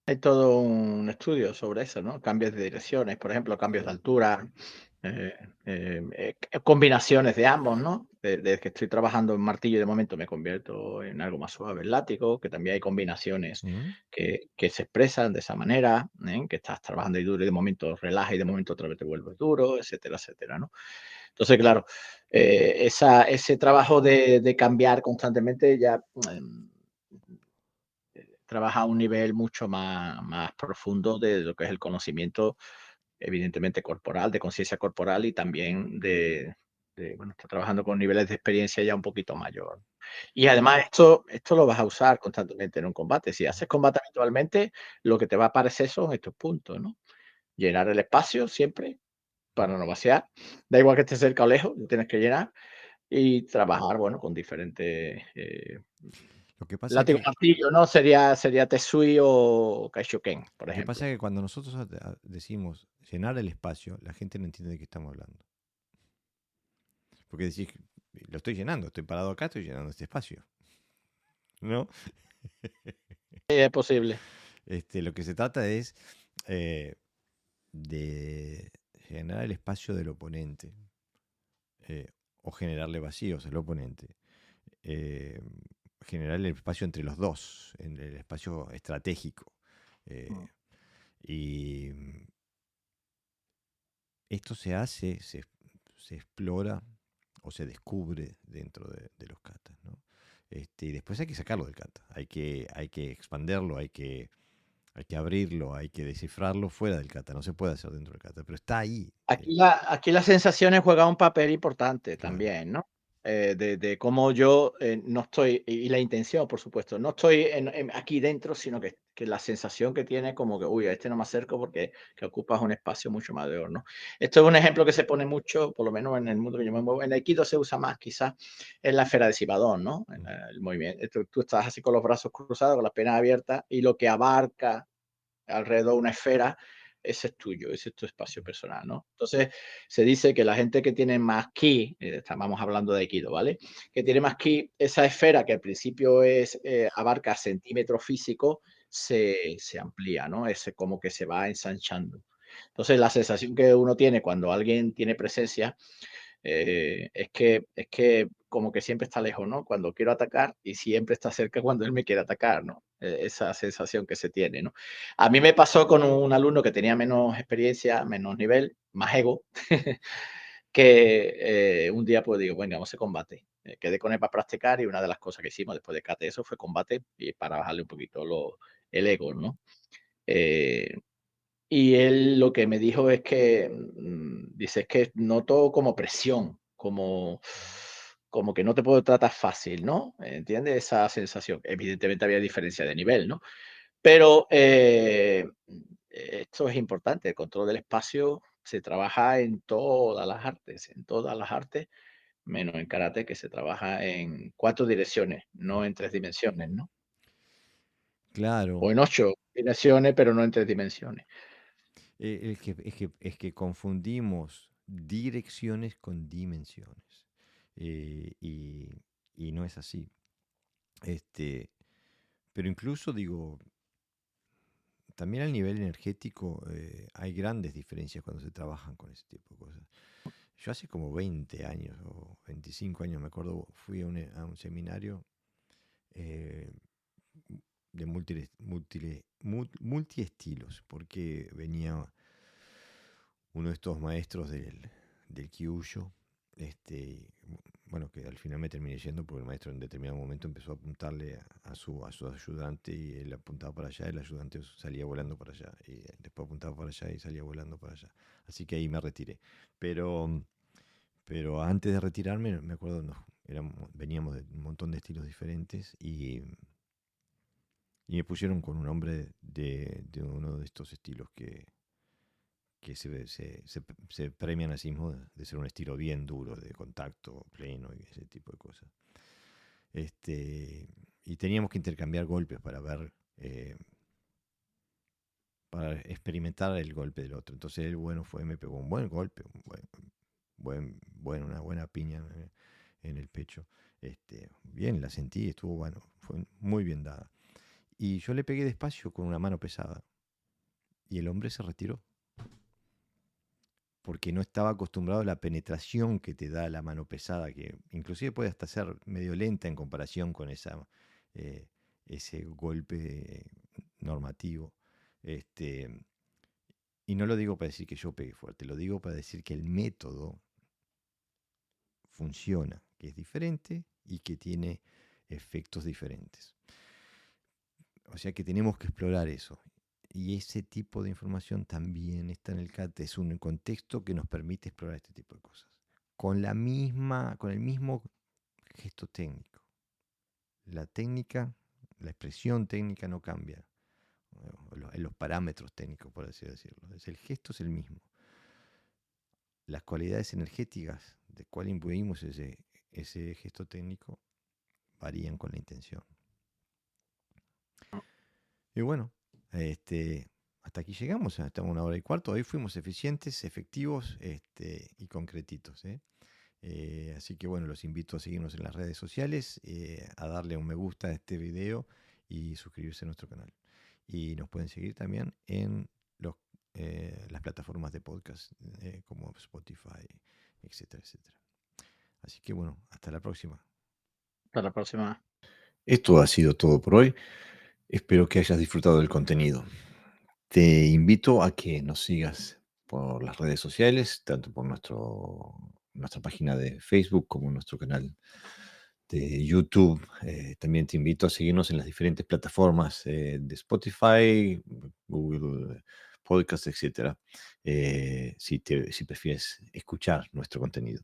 Hay todo un estudio sobre eso, ¿no? Cambios de direcciones, por ejemplo, cambios de altura, combinaciones de ambos, ¿no? Desde que estoy trabajando en martillo de momento me convierto en algo más suave, el látigo, que también hay combinaciones ¿Mm? que se expresan de esa manera, ¿eh? Que estás trabajando y duro y de momento relaja y de momento otra vez te vuelves duro, etcétera, etcétera, ¿no? Entonces, claro, ese trabajo de cambiar constantemente ya trabaja a un nivel mucho más profundo de lo que es el conocimiento, evidentemente corporal, de conciencia corporal y también bueno, está trabajando con niveles de experiencia ya un poquito mayor. Y además esto lo vas a usar constantemente en un combate. Si haces combate habitualmente, lo que te va a aparecer son estos puntos, ¿no? Llenar el espacio siempre para no vaciar. Da igual que estés cerca o lejos, lo tienes que llenar y trabajar, bueno, con diferentes Lo que pasa látigo que, martillo, ¿no? Sería Tesui o Kaishoken, por lo que pasa ejemplo. que cuando nosotros decimos llenar el espacio, la gente no entiende de qué estamos hablando. Porque decís, lo estoy llenando, estoy parado acá, estoy llenando este espacio. ¿No? Sí, es posible. Lo que se trata es eh, de generar el espacio del oponente eh, o generarle vacíos al oponente, eh, generar el espacio entre los dos, en el espacio estratégico. Mm. Eh, y esto se hace, se explora o se descubre dentro de los katas, ¿no? Y después hay que sacarlo del kata, hay que expanderlo, hay que abrirlo, hay que descifrarlo fuera del kata, no se puede hacer dentro del kata, pero está ahí. Aquí las sensaciones juegan un papel importante Claro. también, ¿no? De cómo yo no estoy, y la intención, por supuesto, no estoy aquí dentro, sino que la sensación que tiene como que, uy, a este no me acerco porque que ocupas un espacio mucho mayor, ¿no? Esto es un ejemplo que se pone mucho, por lo menos en el mundo que yo me muevo. En Aikido se usa más, quizás, en la esfera de Sibadón, ¿no? En el movimiento. Tú estás así con los brazos cruzados, con las piernas abiertas, y lo que abarca alrededor de una esfera, ese es tuyo, ese es tu espacio personal, ¿no? Entonces, se dice que la gente que tiene más ki, estábamos hablando de Aikido, ¿vale? Que tiene más ki, esa esfera que al principio abarca centímetros físicos, se amplía, ¿no? Es como que se va ensanchando. Entonces, la sensación que uno tiene cuando alguien tiene presencia es que como que siempre está lejos, ¿no? Cuando quiero atacar y siempre está cerca cuando él me quiere atacar, ¿no? Esa sensación que se tiene, ¿no? A mí me pasó con un alumno que tenía menos experiencia, menos nivel, más ego, que un día pues digo, venga, vamos a combate. Quedé con él para practicar y una de las cosas que hicimos después de KT eso fue combate y para bajarle un poquito el ego, ¿no? Eh, y él lo que me dijo es que, dice: "Es que noto como presión, como que no te puedo tratar fácil", ¿no? ¿Entiendes? Esa sensación. Evidentemente había diferencia de nivel, ¿no? Pero, esto es importante, el control del espacio se trabaja en todas las artes, menos en karate, que se trabaja en 4 direcciones, no en 3 dimensiones, ¿no? O Claro, en 8 dimensiones, pero no en 3 dimensiones. es que confundimos direcciones con dimensiones. eh, y, y no es así. Este, pero incluso digo, también al nivel energético hay grandes diferencias cuando se trabajan con ese tipo de cosas. Yo hace como 20 años o 25 años, me acuerdo, fui a un seminario eh, de multiestilos, porque venía uno de estos maestros del Kyushu, bueno, que al final me terminé yendo porque el maestro en determinado momento empezó a apuntarle a su ayudante y él apuntaba para allá, el ayudante salía volando para allá, y después apuntaba para allá y salía volando para allá. Así que ahí me retiré. Pero, pero antes de retirarme, me acuerdo, veníamos de un montón de estilos diferentes y me pusieron con un hombre de uno de estos estilos que se premian a sí mismos de ser un estilo bien duro, de contacto pleno y ese tipo de cosas. Y teníamos que intercambiar golpes para ver, para experimentar el golpe del otro. Entonces él, bueno, me pegó un buen golpe, una buena piña en el pecho. Bien, la sentí, estuvo bueno, fue muy bien dada. Y yo le pegué despacio con una mano pesada y el hombre se retiró porque no estaba acostumbrado a la penetración que te da la mano pesada, que inclusive puede hasta ser medio lenta en comparación con eh, ese golpe normativo. Este, y no lo digo para decir que yo pegué fuerte, lo digo para decir que el método funciona, que es diferente y que tiene efectos diferentes. O sea que tenemos que explorar eso. Y ese tipo de información también está en el CAT. Es un contexto que nos permite explorar este tipo de cosas. Con el mismo gesto técnico. La técnica, la expresión técnica no cambia. En los parámetros técnicos, por así decirlo. El gesto es el mismo. Las cualidades energéticas de cuál imbuimos ese gesto técnico varían con la intención. Y bueno, hasta aquí llegamos, estamos 1 hora y cuarto. Hoy fuimos eficientes, efectivos y concretitos. Así que bueno, los invito a seguirnos en las redes sociales, a darle un me gusta a este video y suscribirse a nuestro canal. Y nos pueden seguir también en los las plataformas de podcast como Spotify, etcétera, etcétera. Así que bueno, hasta la próxima. Hasta la próxima. Esto ha sido todo por hoy. Espero que hayas disfrutado del contenido. Te invito a que nos sigas por las redes sociales, tanto por nuestra página de Facebook como nuestro canal de YouTube. También te invito a seguirnos en las diferentes plataformas de Spotify, Google Podcast, etcétera, si prefieres escuchar nuestro contenido.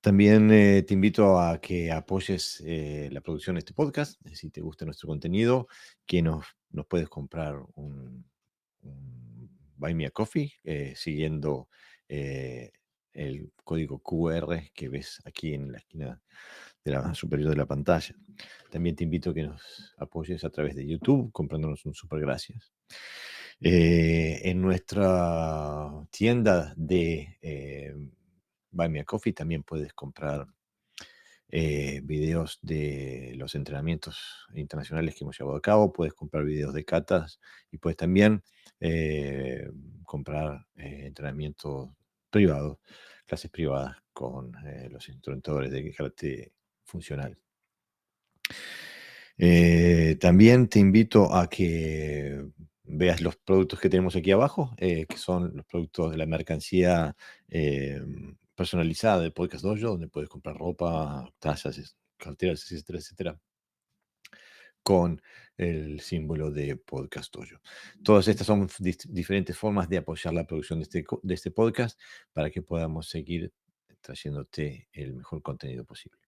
También te invito a que apoyes la producción de este podcast. Si te gusta nuestro contenido, que nos puedes comprar un Buy Me a Coffee siguiendo el código QR que ves aquí en la esquina de la superior de la pantalla. También te invito a que nos apoyes a través de YouTube comprándonos un super gracias. En nuestra tienda de Buy Me a Coffee también puedes comprar videos de los entrenamientos internacionales que hemos llevado a cabo, puedes comprar videos de catas y puedes también eh, comprar entrenamientos privados, clases privadas con los instructores de karate funcional. También te invito a que veas los productos que tenemos aquí abajo, que son los productos de la mercancía personalizada del Podcast Dojo, donde puedes comprar ropa, tazas, carteras, etcétera, etcétera, con el símbolo de Podcast Dojo. Todas estas son diferentes formas de apoyar la producción de este podcast para que podamos seguir trayéndote el mejor contenido posible.